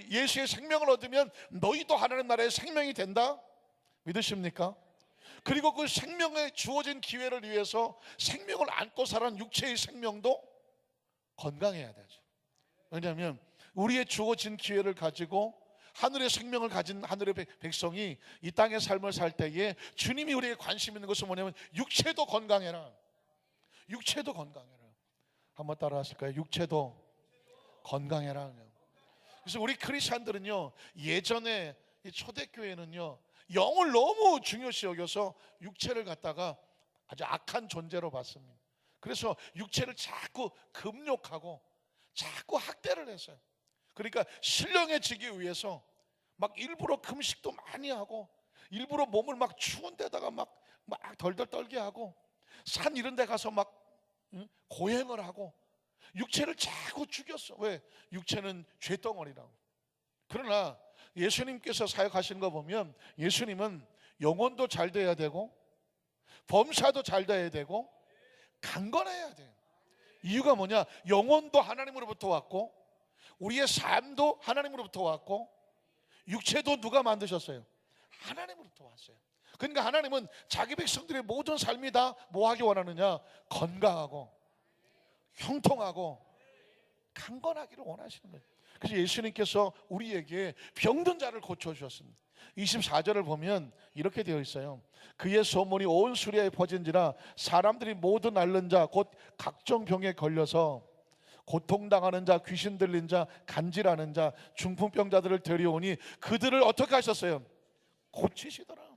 예수의 생명을 얻으면 너희도 하나님 나라의 생명이 된다. 믿으십니까? 그리고 그 생명에 주어진 기회를 위해서 생명을 안고 살아는 육체의 생명도 건강해야 되죠. 왜냐하면 우리의 주어진 기회를 가지고 하늘의 생명을 가진 하늘의 백성이 이 땅의 삶을 살 때에 주님이 우리에게 관심 있는 것은 뭐냐면, 육체도 건강해라. 육체도 건강해라. 한번 따라 하실까요? 육체도 건강해라. 그래서 우리 크리스찬들은요, 예전에 이 초대교회는요, 영을 너무 중요시 여겨서 육체를 갖다가 아주 악한 존재로 봤습니다. 그래서 육체를 자꾸 금욕하고 자꾸 학대를 했어요. 그러니까 신령해지기 위해서 막 일부러 금식도 많이 하고, 일부러 몸을 막 추운 데다가 막 덜덜 떨게 하고, 산 이런 데 가서 막 고행을 하고, 육체를 자꾸 죽였어. 왜? 육체는 죄덩어리라고. 그러나 예수님께서 사역하시는 거 보면, 예수님은 영혼도 잘 돼야 되고 범사도 잘 돼야 되고 강건해야 돼요. 이유가 뭐냐? 영혼도 하나님으로부터 왔고, 우리의 삶도 하나님으로부터 왔고, 육체도 누가 만드셨어요? 하나님으로부터 왔어요. 그러니까 하나님은 자기 백성들의 모든 삶이 다 뭐 하기 원하느냐? 건강하고 형통하고 강건하기를 원하시는 거예요. 그래서 예수님께서 우리에게 병든 자를 고쳐주셨습니다. 24절을 보면 이렇게 되어 있어요. 그의 소문이 온 수리아에 퍼진지라 사람들이 모든 앓는 자 곧 각종 병에 걸려서 고통당하는 자, 귀신 들린 자, 간질하는 자, 중풍병자들을 데려오니 그들을 어떻게 하셨어요? 고치시더라.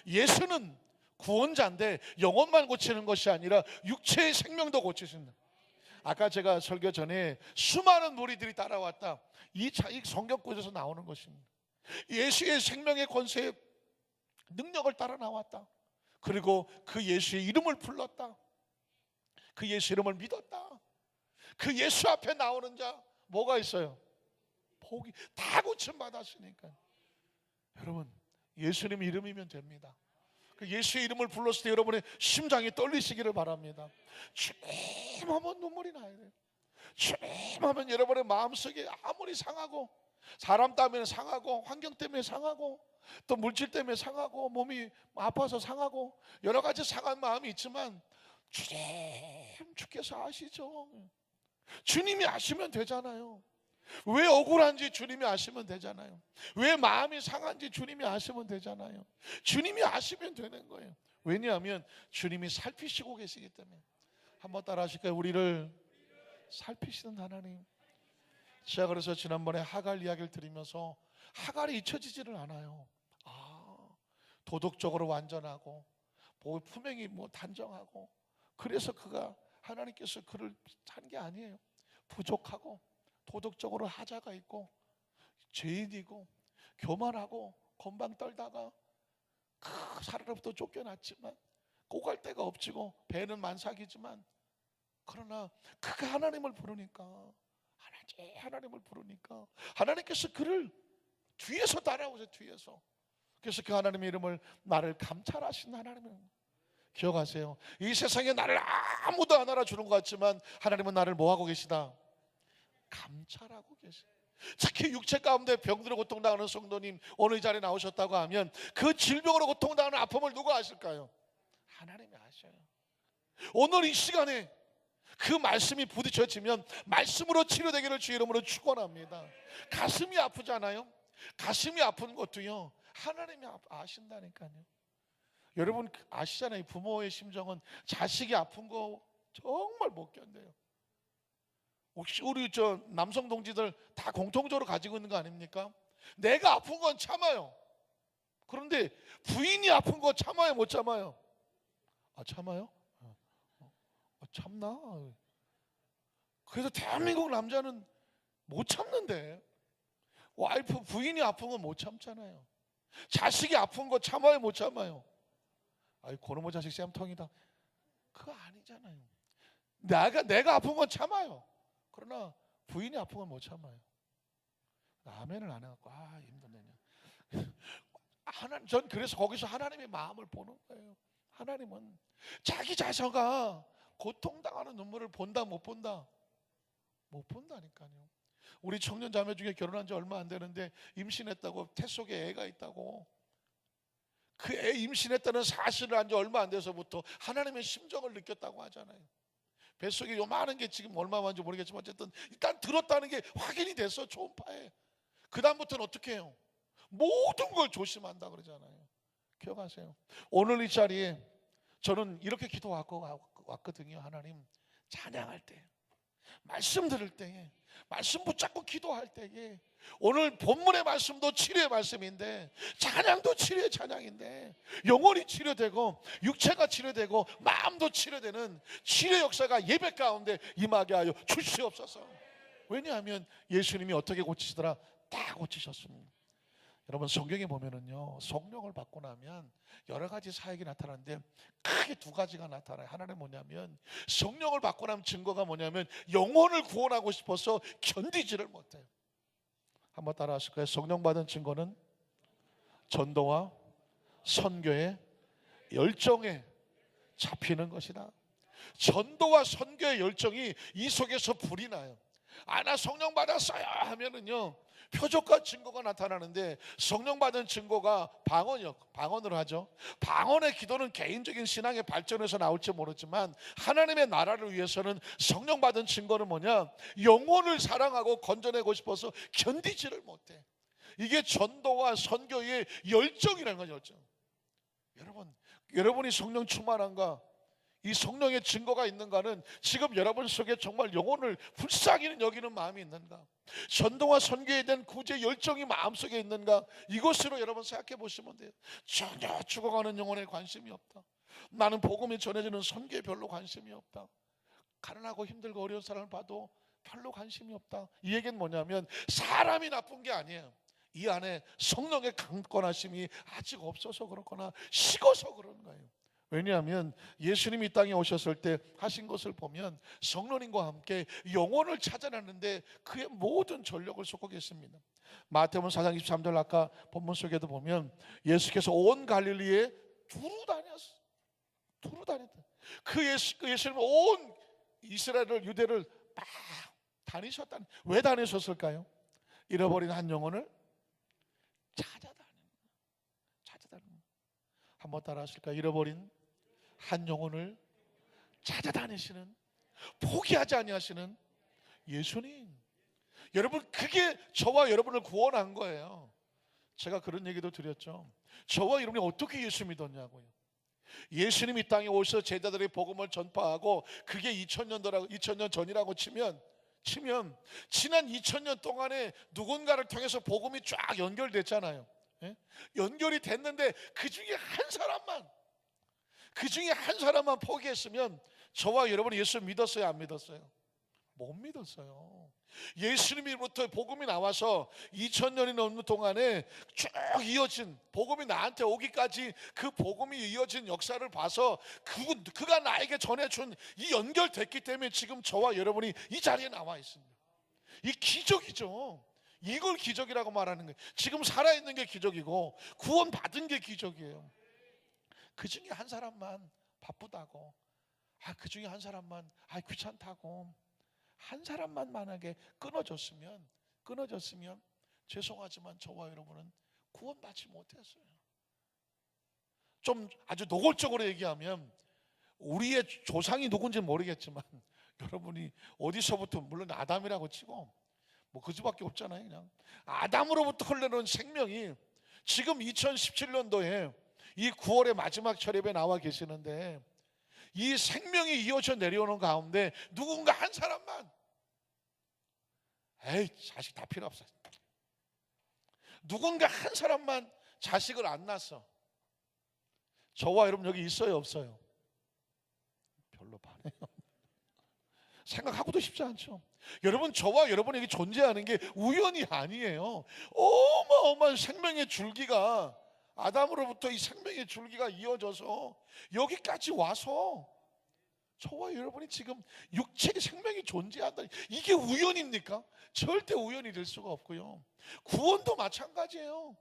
예수는 구원자인데 영혼만 고치는 것이 아니라 육체의 생명도 고치신다. 아까 제가 설교 전에 수많은 무리들이 따라왔다, 이 성경구절에서 나오는 것입니다. 예수의 생명의 권세의 능력을 따라 나왔다. 그리고 그 예수의 이름을 불렀다. 그 예수 이름을 믿었다. 그 예수 앞에 나오는 자 뭐가 있어요? 복이 다 고침 받았으니까. 여러분, 예수님 이름이면 됩니다. 그 예수의 이름을 불렀을 때 여러분의 심장이 떨리시기를 바랍니다. 주님하면 눈물이 나야 돼요. 주님하면 여러분의 마음속에 아무리 상하고, 사람 때문에 상하고, 환경 때문에 상하고, 또 물질 때문에 상하고, 몸이 아파서 상하고, 여러 가지 상한 마음이 있지만 주께서 아시죠. 주님이 아시면 되잖아요. 왜 억울한지 주님이 아시면 되잖아요. 왜 마음이 상한지 주님이 아시면 되잖아요. 주님이 아시면 되는 거예요. 왜냐하면 주님이 살피시고 계시기 때문에. 한번 따라 하실까요? 우리를 살피시는 하나님. 제가 그래서 지난번에 하갈 이야기를 드리면서 하갈이 잊혀지지를 않아요. 도덕적으로 완전하고 품행이 단정하고, 그래서 하나님께서 그를 한 게 아니에요. 부족하고 도덕적으로 하자가 있고 죄인이고 교만하고 건방 떨다가 그 사람으로부터 쫓겨났지만 꼬갈 데가 없지고 배는 만삭이지만, 그러나 그가 하나님을 부르니까, 하나님을 부르니까 하나님께서 그를 뒤에서 따라오세요. 뒤에서. 그래서 그 하나님의 이름을 나를 감찰하신 하나님을 기억하세요. 이 세상에 나를 아무도 안 알아주는 것 같지만 하나님은 나를 뭐하고 계시다? 감찰하고 계시. 특히 육체 가운데 병들어 고통당하는 성도님 오늘 이 자리에 나오셨다고 하면 그 질병으로 고통당하는 아픔을 누가 아실까요? 하나님이 아셔요. 오늘 이 시간에 그 말씀이 부딪혀지면 말씀으로 치료되기를 주의 이름으로 축원합니다. 가슴이 아프잖아요. 가슴이 아픈 것도요, 하나님이 아신다니까요. 여러분 아시잖아요. 부모의 심정은 자식이 아픈 거 정말 못 견뎌요. 혹시 우리 남성 동지들 다 공통적으로 가지고 있는 거 아닙니까? 내가 아픈 건 참아요. 그런데 부인이 아픈 거 참아요, 못 참아요? 아, 참아요? 참나? 그래서 대한민국 남자는 못 참는데, 와이프 부인이 아픈 건 못 참잖아요. 자식이 아픈 거 참아요, 못 참아요? 아이, 고놈의 자식 쌤통이다. 그거 아니잖아요. 내가 아픈 건 참아요. 그러나 부인이 아픈 건 못 참아요. 아멘을 안 해갖고 힘드네요. 전 그래서 거기서 하나님의 마음을 보는 거예요. 하나님은 자기 자녀가 고통당하는 눈물을 본다 못 본다? 못 본다니까요. 우리 청년 자매 중에 결혼한 지 얼마 안 되는데 임신했다고, 태 속에 애가 있다고, 그 애 임신했다는 사실을 안 지 얼마 안 돼서부터 하나님의 심정을 느꼈다고 하잖아요. 뱃속에 요만한 게 지금 얼마만지 모르겠지만 어쨌든 일단 들었다는 게 확인이 됐어, 초음파에. 그 다음부터는 어떻게 해요? 모든 걸 조심한다 그러잖아요. 기억하세요. 오늘 이 자리에 저는 이렇게 기도하고 왔거든요. 하나님, 찬양할 때, 말씀 들을 때에, 말씀 붙잡고 기도할 때에, 오늘 본문의 말씀도 치료의 말씀인데 찬양도 치료의 찬양인데 영혼이 치료되고 육체가 치료되고 마음도 치료되는 치료 역사가 예배 가운데 임하게 하여 주시옵소서. 왜냐하면 예수님이 어떻게 고치시더라? 다 고치셨습니다. 여러분 성경에 보면은요, 성령을 받고 나면 여러 가지 사역이 나타나는데 크게 두 가지가 나타나요. 하나는 뭐냐면, 성령을 받고 나면 증거가 뭐냐면 영혼을 구원하고 싶어서 견디지를 못해요. 한번 따라 하실 거예요. 성령 받은 증거는 전도와 선교의 열정에 잡히는 것이다. 전도와 선교의 열정이 이 속에서 불이 나요. 나 성령 받았어요 하면은요, 표적과 증거가 나타나는데 성령 받은 증거가 방언으로 하죠. 방언의 기도는 개인적인 신앙의 발전에서 나올지 모르지만 하나님의 나라를 위해서는 성령 받은 증거는 뭐냐? 영혼을 사랑하고 건져내고 싶어서 견디지를 못해. 이게 전도와 선교의 열정이라는 거죠. 열정. 여러분이 성령 충만한가? 이 성령의 증거가 있는가는 지금 여러분 속에 정말 영혼을 불쌍히 여기는 마음이 있는가? 전도와 선교에 대한 구제 열정이 마음속에 있는가? 이것으로 여러분 생각해 보시면 돼요. 전혀 죽어가는 영혼에 관심이 없다. 나는 복음이 전해지는 선교에 별로 관심이 없다. 가난하고 힘들고 어려운 사람을 봐도 별로 관심이 없다. 이 얘기는 뭐냐면 사람이 나쁜 게 아니에요. 이 안에 성령의 강권하심이 아직 없어서 그렇거나 식어서 그런 거예요. 왜냐하면 예수님이 이 땅에 오셨을 때 하신 것을 보면 성령님과 함께 영혼을 찾아내는데 그의 모든 전력을 쏟고 계십니다. 마태복음 4장 23절 아까 본문 속에도 보면 예수께서 온 갈릴리에 두루 다녔다. 그 예수님은 온 이스라엘을, 유대를 막 다니셨다. 왜 다니셨을까요? 잃어버린 한 영혼을 찾아다니는. 한번 따라 하실까요? 잃어버린 한 영혼을 찾아다니시는, 포기하지 아니하시는 예수님. 여러분, 그게 저와 여러분을 구원한 거예요. 제가 그런 얘기도 드렸죠. 저와 여러분이 어떻게 예수 믿었냐고요. 예수님이 이 땅에 오셔서 제자들의 복음을 전파하고 그게 2000년 전이라고 치면 지난 2000년 동안에 누군가를 통해서 복음이 쫙 연결됐잖아요. 연결이 됐는데 그 중에 한 사람만 포기했으면 저와 여러분이 예수 믿었어요, 안 믿었어요? 못 믿었어요. 예수님으로부터 복음이 나와서 2000년이 넘는 동안에 쭉 이어진, 복음이 나한테 오기까지 그 복음이 이어진 역사를 봐서 그가 나에게 전해준 이 연결됐기 때문에 지금 저와 여러분이 이 자리에 나와 있습니다. 이 기적이죠. 이걸 기적이라고 말하는 거예요. 지금 살아있는 게 기적이고 구원받은 게 기적이에요. 그 중에 한 사람만 바쁘다고, 그 중에 한 사람만 귀찮다고, 한 사람만 만약에 끊어졌으면 끊어졌으면 죄송하지만 저와 여러분은 구원받지 못했어요. 좀 아주 노골적으로 얘기하면 우리의 조상이 누군지 모르겠지만 여러분이 어디서부터, 물론 아담이라고 치고 뭐 그 수밖에 없잖아요. 그냥 아담으로부터 흘러내는 생명이 지금 2017년도에 이 9월의 마지막 철입에 나와 계시는데, 이 생명이 이어져 내려오는 가운데 누군가 한 사람만, 에이 자식 다 필요 없어, 누군가 한 사람만 자식을 안 낳았어. 저와 여러분 여기 있어요 없어요? 별로 반해요. 생각하고도 싶지 않죠. 여러분, 저와 여러분에게 존재하는 게 우연이 아니에요. 어마어마한 생명의 줄기가, 아담으로부터 이 생명의 줄기가 이어져서 여기까지 와서 저와 여러분이 지금 육체의 생명이 존재한다. 이게 우연입니까? 절대 우연이 될 수가 없고요. 구원도 마찬가지예요.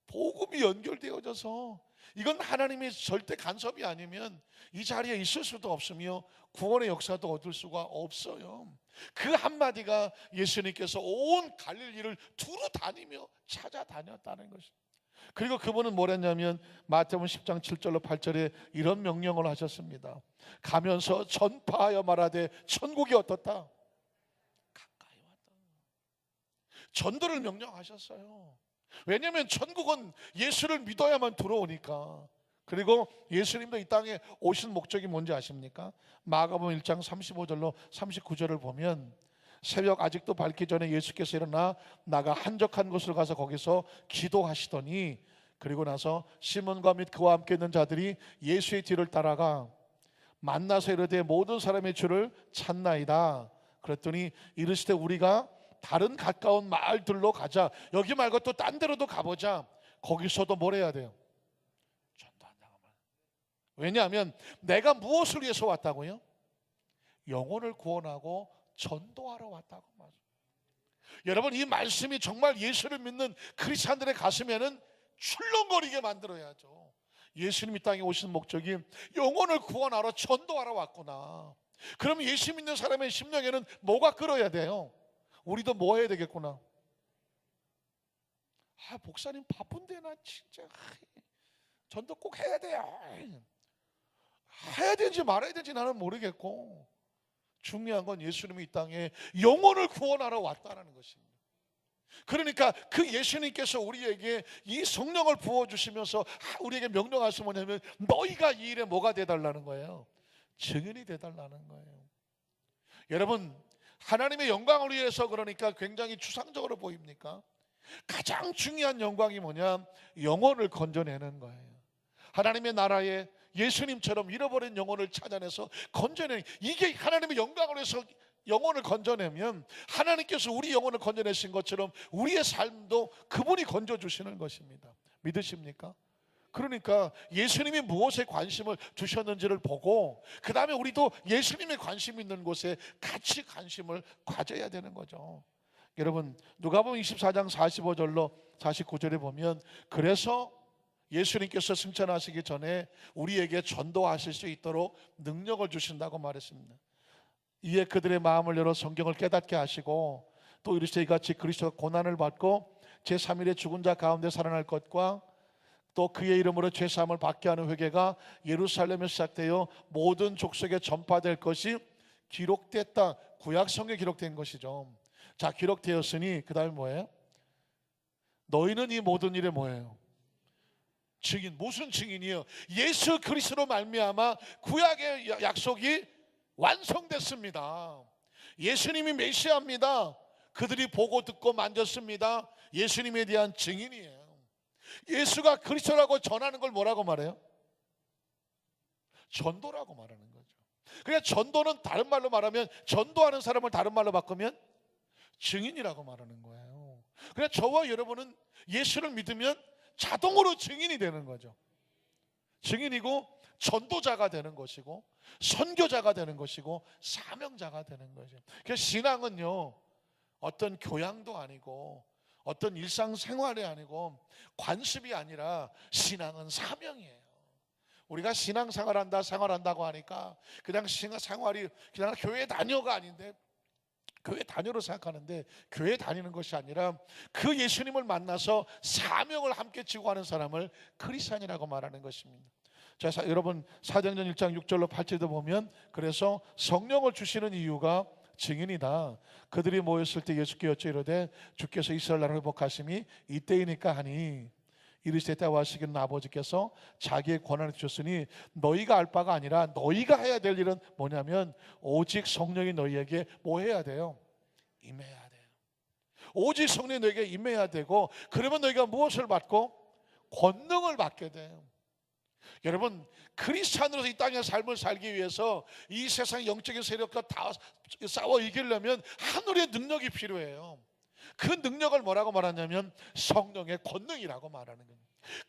복음이 연결되어져서, 이건 하나님의 절대 간섭이 아니면 이 자리에 있을 수도 없으며 구원의 역사도 얻을 수가 없어요. 그 한마디가 예수님께서 온 갈릴리를 두루 다니며 찾아다녔다는 것입니다. 그리고 그분은 뭘 했냐면 마태복음 10장 7절로 8절에 이런 명령을 하셨습니다. 가면서 전파하여 말하되 천국이 어떻다? 가까이 왔다. 전도를 명령하셨어요. 왜냐하면 천국은 예수를 믿어야만 들어오니까. 그리고 예수님도 이 땅에 오신 목적이 뭔지 아십니까? 마가복음 1장 35절로 39절을 보면 새벽 아직도 밝기 전에 예수께서 일어나 나가 한적한 곳을 가서 거기서 기도하시더니, 그리고 나서 시몬과 및 그와 함께 있는 자들이 예수의 뒤를 따라가 만나서 이르되 모든 사람의 주를 찾나이다. 그랬더니 이르시되 우리가 다른 가까운 마을들로 가자. 여기 말고 또 딴 데로도 가보자. 거기서도 뭘 해야 돼요? 전도한다고 말. 왜냐하면 내가 무엇을 위해서 왔다고요? 영혼을 구원하고 전도하러 왔다고 말이에요. 여러분, 이 말씀이 정말 예수를 믿는 크리스찬들의 가슴에는 출렁거리게 만들어야죠. 예수님이 땅에 오신 목적이 영혼을 구원하러 전도하러 왔구나. 그럼 예수 믿는 사람의 심령에는 뭐가 끓어야 돼요? 우리도 뭐 해야 되겠구나. 목사님 바쁜데 나 진짜 전도 꼭 해야 돼요. 해야 되는지 말아야 되는지 나는 모르겠고, 중요한 건 예수님이 이 땅에 영혼을 구원하러 왔다는 것입니다. 그러니까 그 예수님께서 우리에게 이 성령을 부어주시면서 우리에게 명령하신 뭐냐면 너희가 이 일에 뭐가 되달라는 거예요? 증인이 되달라는 거예요. 여러분, 하나님의 영광을 위해서 그러니까 굉장히 추상적으로 보입니까? 가장 중요한 영광이 뭐냐? 영혼을 건져내는 거예요. 하나님의 나라에 예수님처럼 잃어버린 영혼을 찾아내서 건져내는, 이게 하나님의 영광을 위해서 영혼을 건져내면 하나님께서 우리 영혼을 건져내신 것처럼 우리의 삶도 그분이 건져주시는 것입니다. 믿으십니까? 그러니까 예수님이 무엇에 관심을 두셨는지를 보고 그 다음에 우리도 예수님의 관심 있는 곳에 같이 관심을 가져야 되는 거죠. 여러분, 누가복음 24장 45절로 49절에 보면, 그래서 예수님께서 승천하시기 전에 우리에게 전도하실 수 있도록 능력을 주신다고 말했습니다. 이에 그들의 마음을 열어 성경을 깨닫게 하시고, 또 이르시되 이같이 그리스도가 고난을 받고 제3일에 죽은 자 가운데 살아날 것과 또 그의 이름으로 죄사함을 받게 하는 회개가 예루살렘에 시작되어 모든 족속에 전파될 것이 기록됐다. 구약성경에 기록된 것이죠. 자, 기록되었으니 그 다음에 뭐예요? 너희는 이 모든 일에 뭐예요? 증인. 무슨 증인이에요? 예수 그리스도로 말미암아 구약의 약속이 완성됐습니다. 예수님이 메시아입니다. 그들이 보고 듣고 만졌습니다. 예수님에 대한 증인이에요. 예수가 그리스도라고 전하는 걸 뭐라고 말해요? 전도라고 말하는 거죠. 그러니까 전도는 다른 말로 말하면, 전도하는 사람을 다른 말로 바꾸면 증인이라고 말하는 거예요. 그러니까 저와 여러분은 예수를 믿으면 자동으로 증인이 되는 거죠. 증인이고 전도자가 되는 것이고 선교자가 되는 것이고 사명자가 되는 거죠. 그래서 신앙은요, 어떤 교양도 아니고 어떤 일상생활이 아니고 관습이 아니라 신앙은 사명이에요. 우리가 신앙생활한다고 하니까 그냥 신앙생활이 그냥 교회 다녀가 아닌데, 교회 다녀로 생각하는데 교회 다니는 것이 아니라 그 예수님을 만나서 사명을 함께 지고 하는 사람을 크리스찬이라고 말하는 것입니다. 자, 여러분 사도행전 1장 6절로 8절도 보면 그래서 성령을 주시는 이유가 증인이다. 그들이 모였을 때 예수께 여쭈 이르되 주께서 이스라엘 나라를 회복하심이 이때이니까 하니 이르시되 때와 시기는 아버지께서 자기의 권한을 주셨으니 너희가 알 바가 아니라 너희가 해야 될 일은 뭐냐면 오직 성령이 너희에게 뭐 해야 돼요? 임해야 돼요. 오직 성령이 너희에게 임해야 되고 그러면 너희가 무엇을 받고? 권능을 받게 돼요. 여러분 크리스찬으로서 이 땅의 삶을 살기 위해서 이 세상 영적인 세력과 다 싸워 이기려면 하늘의 능력이 필요해요. 그 능력을 뭐라고 말하냐면 성령의 권능이라고 말하는 거예요.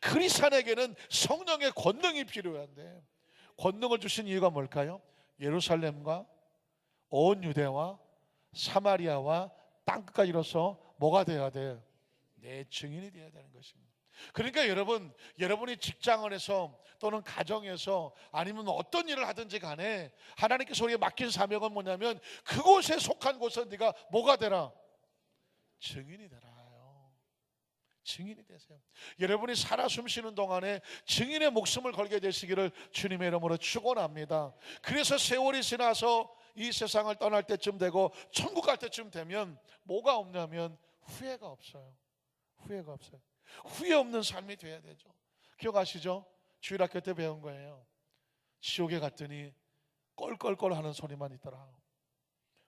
크리스찬에게는 성령의 권능이 필요한데 권능을 주신 이유가 뭘까요? 예루살렘과 온 유대와 사마리아와 땅끝까지 이뤄서 뭐가 돼야 돼요? 내 증인이 되어야 되는 것입니다. 그러니까 여러분이 직장에서 또는 가정에서 아니면 어떤 일을 하든지 간에 하나님께서 우리에게 맡긴 사명은 뭐냐면 그곳에 속한 곳은 네가 뭐가 되라? 증인이 되라요. 증인이 되세요. 여러분이 살아 숨쉬는 동안에 증인의 목숨을 걸게 되시기를 주님의 이름으로 축원합니다. 그래서 세월이 지나서 이 세상을 떠날 때쯤 되고 천국 갈 때쯤 되면 뭐가 없냐면 후회가 없어요. 후회가 없어요. 후회 없는 삶이 돼야 되죠. 기억하시죠? 주일학교 때 배운 거예요. 지옥에 갔더니 껄껄껄 하는 소리만 있더라.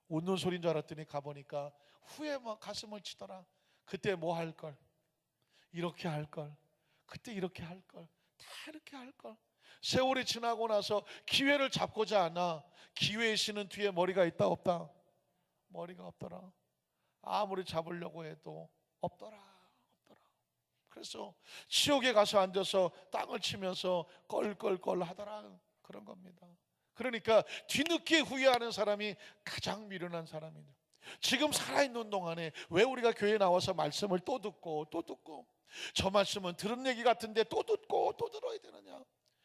웃는 소리인 줄 알았더니 가보니까 후회 막 가슴을 치더라. 그때 뭐 할 걸? 이렇게 할 걸. 그때 이렇게 할 걸. 다 이렇게 할 걸. 세월이 지나고 나서 기회를 잡고자 하나 기회의 신은 뒤에 머리가 있다 없다? 머리가 없더라. 아무리 잡으려고 해도 없더라. 그래서 지옥에 가서 앉아서 땅을 치면서 껄껄껄 하더라. 그런 겁니다. 그러니까 뒤늦게 후회하는 사람이 가장 미련한 사람이다. 지금 살아있는 동안에 왜 우리가 교회에 나와서 말씀을 또 듣고 또 듣고 저 말씀은 들은 얘기 같은데 또 듣고 또 들어야 되느냐?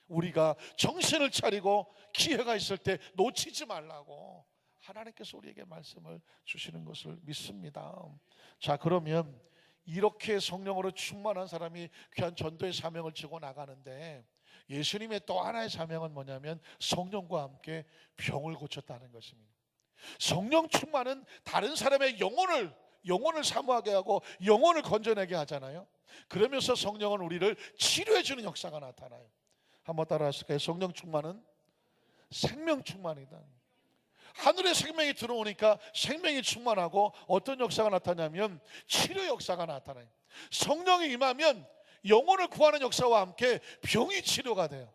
우리가 정신을 차리고 기회가 있을 때 놓치지 말라고 하나님께서 우리에게 말씀을 주시는 것을 믿습니다. 자, 그러면 이렇게 성령으로 충만한 사람이 귀한 전도의 사명을 지고 나가는데 예수님의 또 하나의 사명은 뭐냐면 성령과 함께 병을 고쳤다는 것입니다. 성령 충만은 다른 사람의 영혼을 사모하게 하고 영혼을 건져내게 하잖아요. 그러면서 성령은 우리를 치료해 주는 역사가 나타나요. 한번 따라 하실까요? 성령 충만은 생명 충만이다. 하늘의 생명이 들어오니까 생명이 충만하고 어떤 역사가 나타나냐면 치료 역사가 나타나요. 성령이 임하면 영혼을 구하는 역사와 함께 병이 치료가 돼요.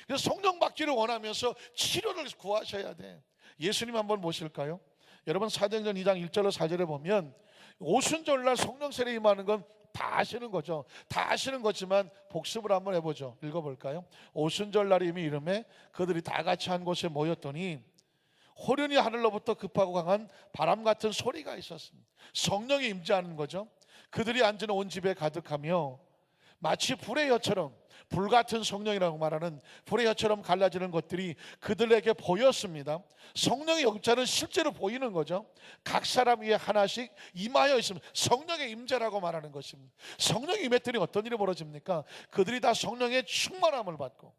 그래서 성령 받기를 원하면서 치료를 구하셔야 돼. 예수님 한번 모실까요? 여러분 사도행전 2장 1절로 4절에 보면 오순절날 성령 세례 임하는 건 다 아시는 거죠. 다 아시는 거지만 복습을 한번 해보죠. 읽어볼까요? 오순절날이 이미 이름에 그들이 다 같이 한 곳에 모였더니 호련히 하늘로부터 급하고 강한 바람 같은 소리가 있었습니다. 성령이 임재하는 거죠. 그들이 앉은 온 집에 가득하며 마치 불의 혀처럼, 불같은 성령이라고 말하는 불의 혀처럼 갈라지는 것들이 그들에게 보였습니다. 성령의 영자는 실제로 보이는 거죠. 각 사람 위에 하나씩 임하여 있습니다. 성령의 임재라고 말하는 것입니다. 성령이 임했더니 어떤 일이 벌어집니까? 그들이 다 성령의 충만함을 받고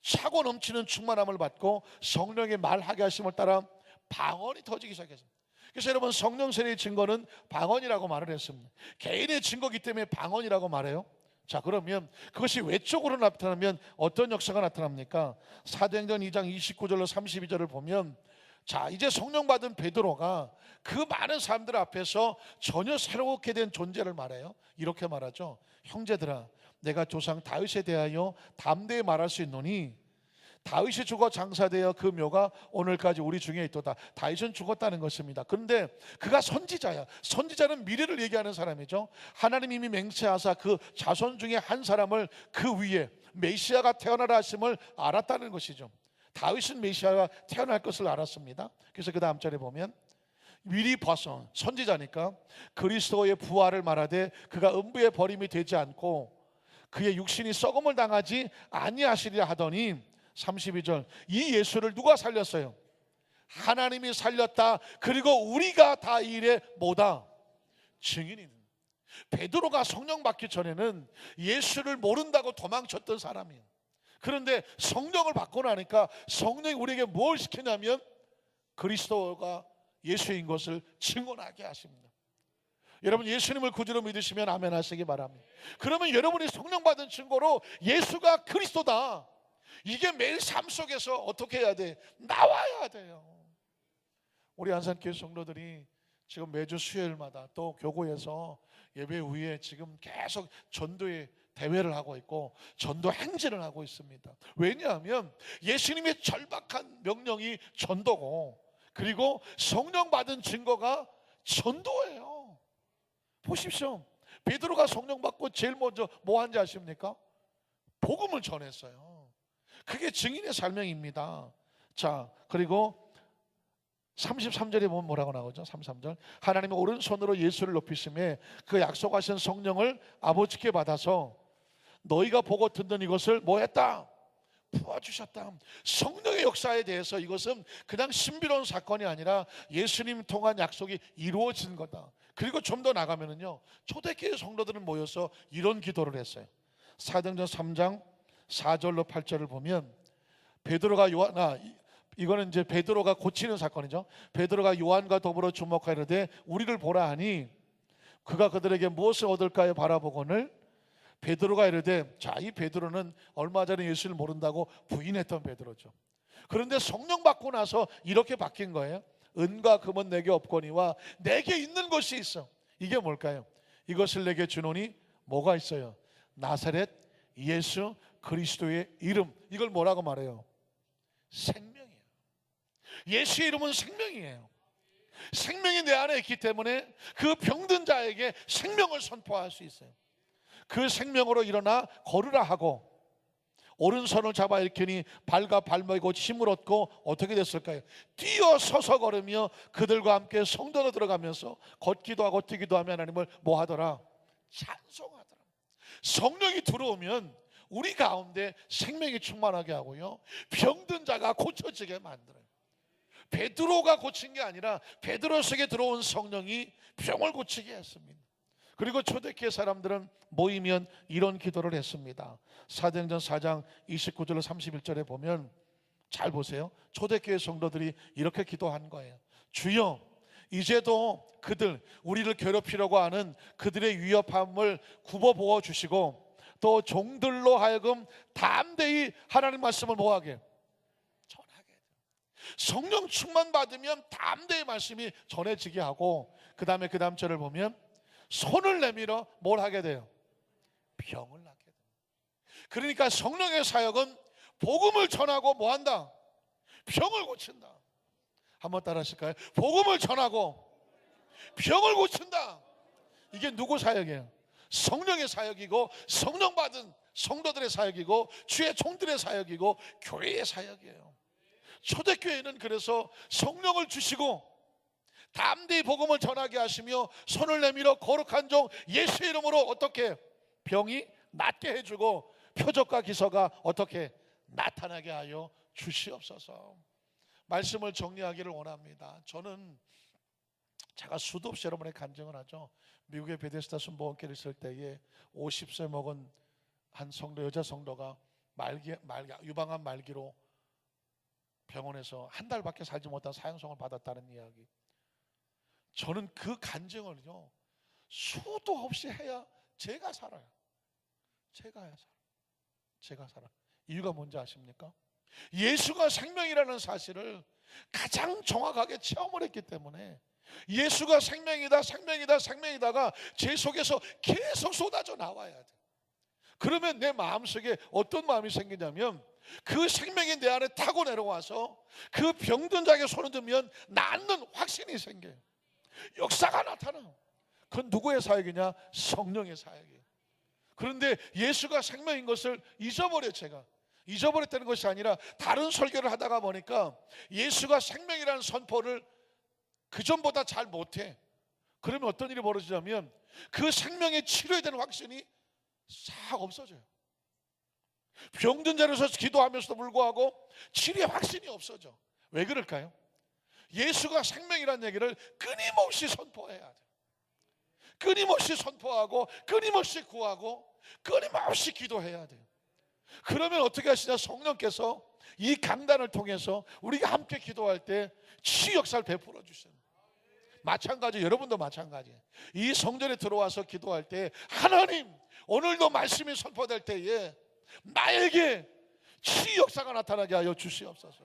차고 넘치는 충만함을 받고 성령의 말하게 하심을 따라 방언이 터지기 시작했습니다. 그래서 여러분 성령 세례의 증거는 방언이라고 말을 했습니다. 개인의 증거이기 때문에 방언이라고 말해요. 자, 그러면 그것이 외적으로 나타나면 어떤 역사가 나타납니까? 사도행전 2장 29절로 32절을 보면 자, 이제 성령 받은 베드로가 그 많은 사람들 앞에서 전혀 새롭게 된 존재를 말해요. 이렇게 말하죠. 형제들아, 내가 조상 다윗에 대하여 담대히 말할 수 있노니 다윗이 죽어 장사되어 그 묘가 오늘까지 우리 중에 있도다. 다윗은 죽었다는 것입니다. 그런데 그가 선지자야. 선지자는 미래를 얘기하는 사람이죠. 하나님 이미 맹세하사 그 자손 중에 한 사람을 그 위에 메시아가 태어나라 하심을 알았다는 것이죠. 다윗은 메시아가 태어날 것을 알았습니다. 그래서 그 다음 절에 보면 미리 봐서 선지자니까 그리스도의 부활을 말하되 그가 음부의 버림이 되지 않고 그의 육신이 썩음을 당하지 아니하시리라 하더니 32절 이 예수를 누가 살렸어요? 하나님이 살렸다. 그리고 우리가 다 이 일의 뭐다? 증인이다. 베드로가 성령 받기 전에는 예수를 모른다고 도망쳤던 사람이에요. 그런데 성령을 받고 나니까 성령이 우리에게 뭘 시키냐면 그리스도가 예수인 것을 증언하게 하십니다. 여러분 예수님을 구주로 믿으시면 아멘 하시기 바랍니다. 그러면 여러분이 성령 받은 증거로 예수가 그리스도다, 이게 매일 삶 속에서 어떻게 해야 돼? 나와야 돼요. 우리 안산교회 성도들이 지금 매주 수요일마다 또 교고에서 예배 후에 지금 계속 전도의 대회를 하고 있고 전도 행진을 하고 있습니다. 왜냐하면 예수님의 절박한 명령이 전도고, 그리고 성령 받은 증거가 전도예요. 보십시오. 베드로가 성령 받고 제일 먼저 뭐 한지 아십니까? 복음을 전했어요. 그게 증인의 사명입니다. 자, 그리고 33절에 보면 뭐라고 나오죠? 33절. 하나님의 오른손으로 예수를 높이심에 그 약속하신 성령을 아버지께 받아서 너희가 보고 듣는 이것을 뭐 했다? 부어주셨다. 성령의 역사에 대해서 이것은 그냥 신비로운 사건이 아니라 예수님 통한 약속이 이루어진 거다. 그리고 좀 더 나가면은요, 초대교회 성도들은 모여서 이런 기도를 했어요. 사도행전 3장 4절로 8절을 보면 베드로가 이거는 이제 베드로가 고치는 사건이죠. 베드로가 요한과 더불어 주목하려되 우리를 보라 하니 그가 그들에게 무엇을 얻을까요? 바라보거늘 베드로가 이르되, 자, 이 베드로는 얼마 전에 예수를 모른다고 부인했던 베드로죠. 그런데 성령 받고 나서 이렇게 바뀐 거예요. 은과 금은 내게 없거니와 내게 있는 것이 있어. 이게 뭘까요? 이것을 내게 주노니 뭐가 있어요? 나사렛 예수 그리스도의 이름. 이걸 뭐라고 말해요? 생명이에요. 예수의 이름은 생명이에요. 생명이 내 안에 있기 때문에 그 병든 자에게 생명을 선포할 수 있어요. 그 생명으로 일어나 걸으라 하고 오른손을 잡아 일으키니 발과 발목이 곧 힘을 얻고 어떻게 됐을까요? 뛰어 서서 걸으며 그들과 함께 성전으로 들어가면서 걷기도 하고 뛰기도 하며 하나님을 뭐 하더라? 찬송하더라. 성령이 들어오면 우리 가운데 생명이 충만하게 하고요, 병든 자가 고쳐지게 만들어요. 베드로가 고친 게 아니라 베드로 속에 들어온 성령이 병을 고치게 했습니다. 그리고 초대교회 사람들은 모이면 이런 기도를 했습니다. 사도행전 4장 29절로 31절에 보면 잘 보세요. 초대교회 성도들이 이렇게 기도한 거예요. 주여, 이제도 그들 우리를 괴롭히려고 하는 그들의 위협함을 굽어보아 주시고 또 종들로 하여금 담대히 하나님 말씀을 뭐하게? 전하게. 성령 충만 받으면 담대히 말씀이 전해지게 하고, 그 다음에 그 다음 절을 보면 손을 내밀어 뭘 하게 돼요? 병을 낫게 돼요. 그러니까 성령의 사역은 복음을 전하고 뭐 한다? 병을 고친다. 한번 따라 하실까요? 복음을 전하고 병을 고친다. 이게 누구 사역이에요? 성령의 사역이고, 성령 받은 성도들의 사역이고, 주의 종들의 사역이고, 교회의 사역이에요. 초대교회는 그래서 성령을 주시고 담대히 복음을 전하게 하시며 손을 내밀어 거룩한 종 예수의 이름으로 어떻게 병이 낫게 해주고 표적과 기사가 어떻게 나타나게 하여 주시옵소서. 말씀을 정리하기를 원합니다. 저는 제가 수도 없이 여러분의 간증을 하죠. 미국의 베데스다 순복음교회를 있을 때에 50세 먹은 한 성도, 여자 성도가 유방암 말기로 병원에서 한 달밖에 살지 못한 사형성을 받았다는 이야기. 저는 그 간증을요, 수도 없이 해야 제가 살아요. 제가 살아. 이유가 뭔지 아십니까? 예수가 생명이라는 사실을 가장 정확하게 체험을 했기 때문에 예수가 생명이다, 생명이다, 생명이다가 제 속에서 계속 쏟아져 나와야 돼. 그러면 내 마음속에 어떤 마음이 생기냐면 그 생명이 내 안에 타고 내려와서 그 병든 자에게 손을 들면 낫는 확신이 생겨요. 역사가 나타나. 그건 누구의 사역이냐? 성령의 사역이에요. 그런데 예수가 생명인 것을 잊어버려. 제가 잊어버렸다는 것이 아니라 다른 설교를 하다가 보니까 예수가 생명이라는 선포를 그전보다 잘 못해. 그러면 어떤 일이 벌어지냐면 그 생명의 치료에 대한 확신이 싹 없어져요. 병든 자리에서 기도하면서도 불구하고 치료의 확신이 없어져. 왜 그럴까요? 예수가 생명이라는 얘기를 끊임없이 선포해야 돼. 끊임없이 선포하고 끊임없이 구하고 끊임없이 기도해야 돼요. 그러면 어떻게 하시냐? 성령께서 이 강단을 통해서 우리가 함께 기도할 때 치유 역사를 베풀어 주셔요. 마찬가지, 여러분도 마찬가지예요. 이 성전에 들어와서 기도할 때 하나님, 오늘도 말씀이 선포될 때에 나에게 치유 역사가 나타나게 하여 주시옵소서.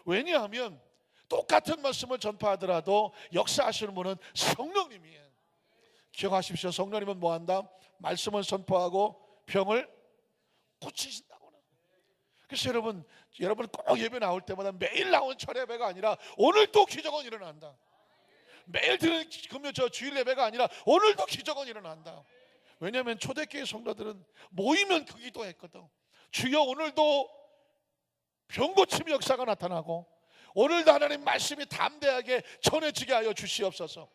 왜냐하면 똑같은 말씀을 전파하더라도 역사하시는 분은 성령님이에요. 기억하십시오. 성령님은 뭐한다? 말씀을 선포하고 병을 고치신다고. 그래서 여러분 꼭 예배 나올 때마다 매일 나온 철야 예배가 아니라 오늘도 기적은 일어난다. 매일 드리는 금요 주일 예배가 아니라 오늘도 기적은 일어난다. 왜냐하면 초대교회 성도들은 모이면 그 기도했거든. 주여 오늘도 병 고침의 역사가 나타나고 오늘도 하나님 말씀이 담대하게 전해지게 하여 주시옵소서.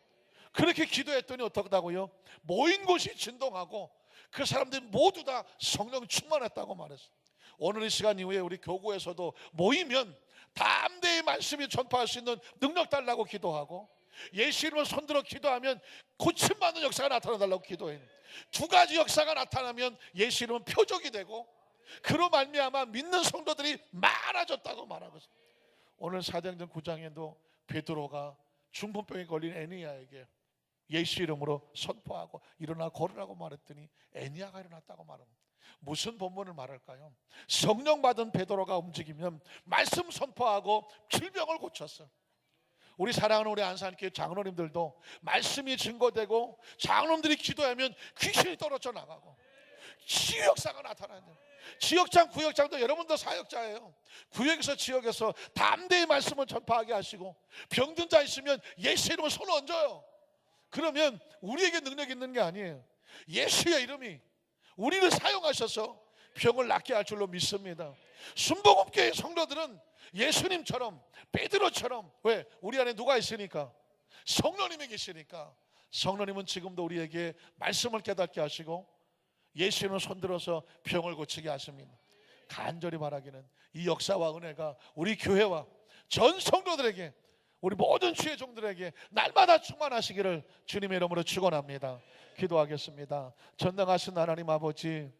그렇게 기도했더니 어떻다고요? 모인 곳이 진동하고 그 사람들이 모두 다 성령 충만했다고 말했어요. 오늘 이 시간 이후에 우리 교구에서도 모이면 담대히 말씀이 전파할 수 있는 능력 달라고 기도하고, 예수 이름으로 손들어 기도하면 고침받는 역사가 나타나달라고 기도해요. 두 가지 역사가 나타나면 예수 이름은 표적이 되고, 그로 말미암아 믿는 성도들이 많아졌다고 말하고 있어요. 오늘 사도행전 9장에도 베드로가 중풍병에 걸린 애니야에게 예수 이름으로 선포하고 일어나 걸으라고 말했더니 애니야가 일어났다고 말합니다. 무슨 본문을 말할까요? 성령 받은 베드로가 움직이면 말씀 선포하고 질병을 고쳤어. 우리 사랑하는 우리 안산교회 장로님들도 말씀이 증거되고 장로님들이 기도하면 귀신이 떨어져 나가고 치유 역사가 나타나요. 지역장, 구역장도 여러분도 사역자예요. 구역에서 지역에서 담대히 말씀을 전파하게 하시고, 병든 자 있으면 예수 이름으로 손을 얹어요. 그러면 우리에게 능력이 있는 게 아니에요. 예수의 이름이 우리를 사용하셔서 병을 낫게 할 줄로 믿습니다. 순복음교회 성도들은 예수님처럼, 베드로처럼, 왜? 우리 안에 누가 있으니까? 성령님이 계시니까. 성령님은 지금도 우리에게 말씀을 깨닫게 하시고 예수님을 손들어서 병을 고치게 하십니다. 간절히 바라기는 이 역사와 은혜가 우리 교회와 전 성도들에게, 우리 모든 주의 종들에게 날마다 충만하시기를 주님의 이름으로 축원합니다. 기도하겠습니다. 전능하신 하나님 아버지,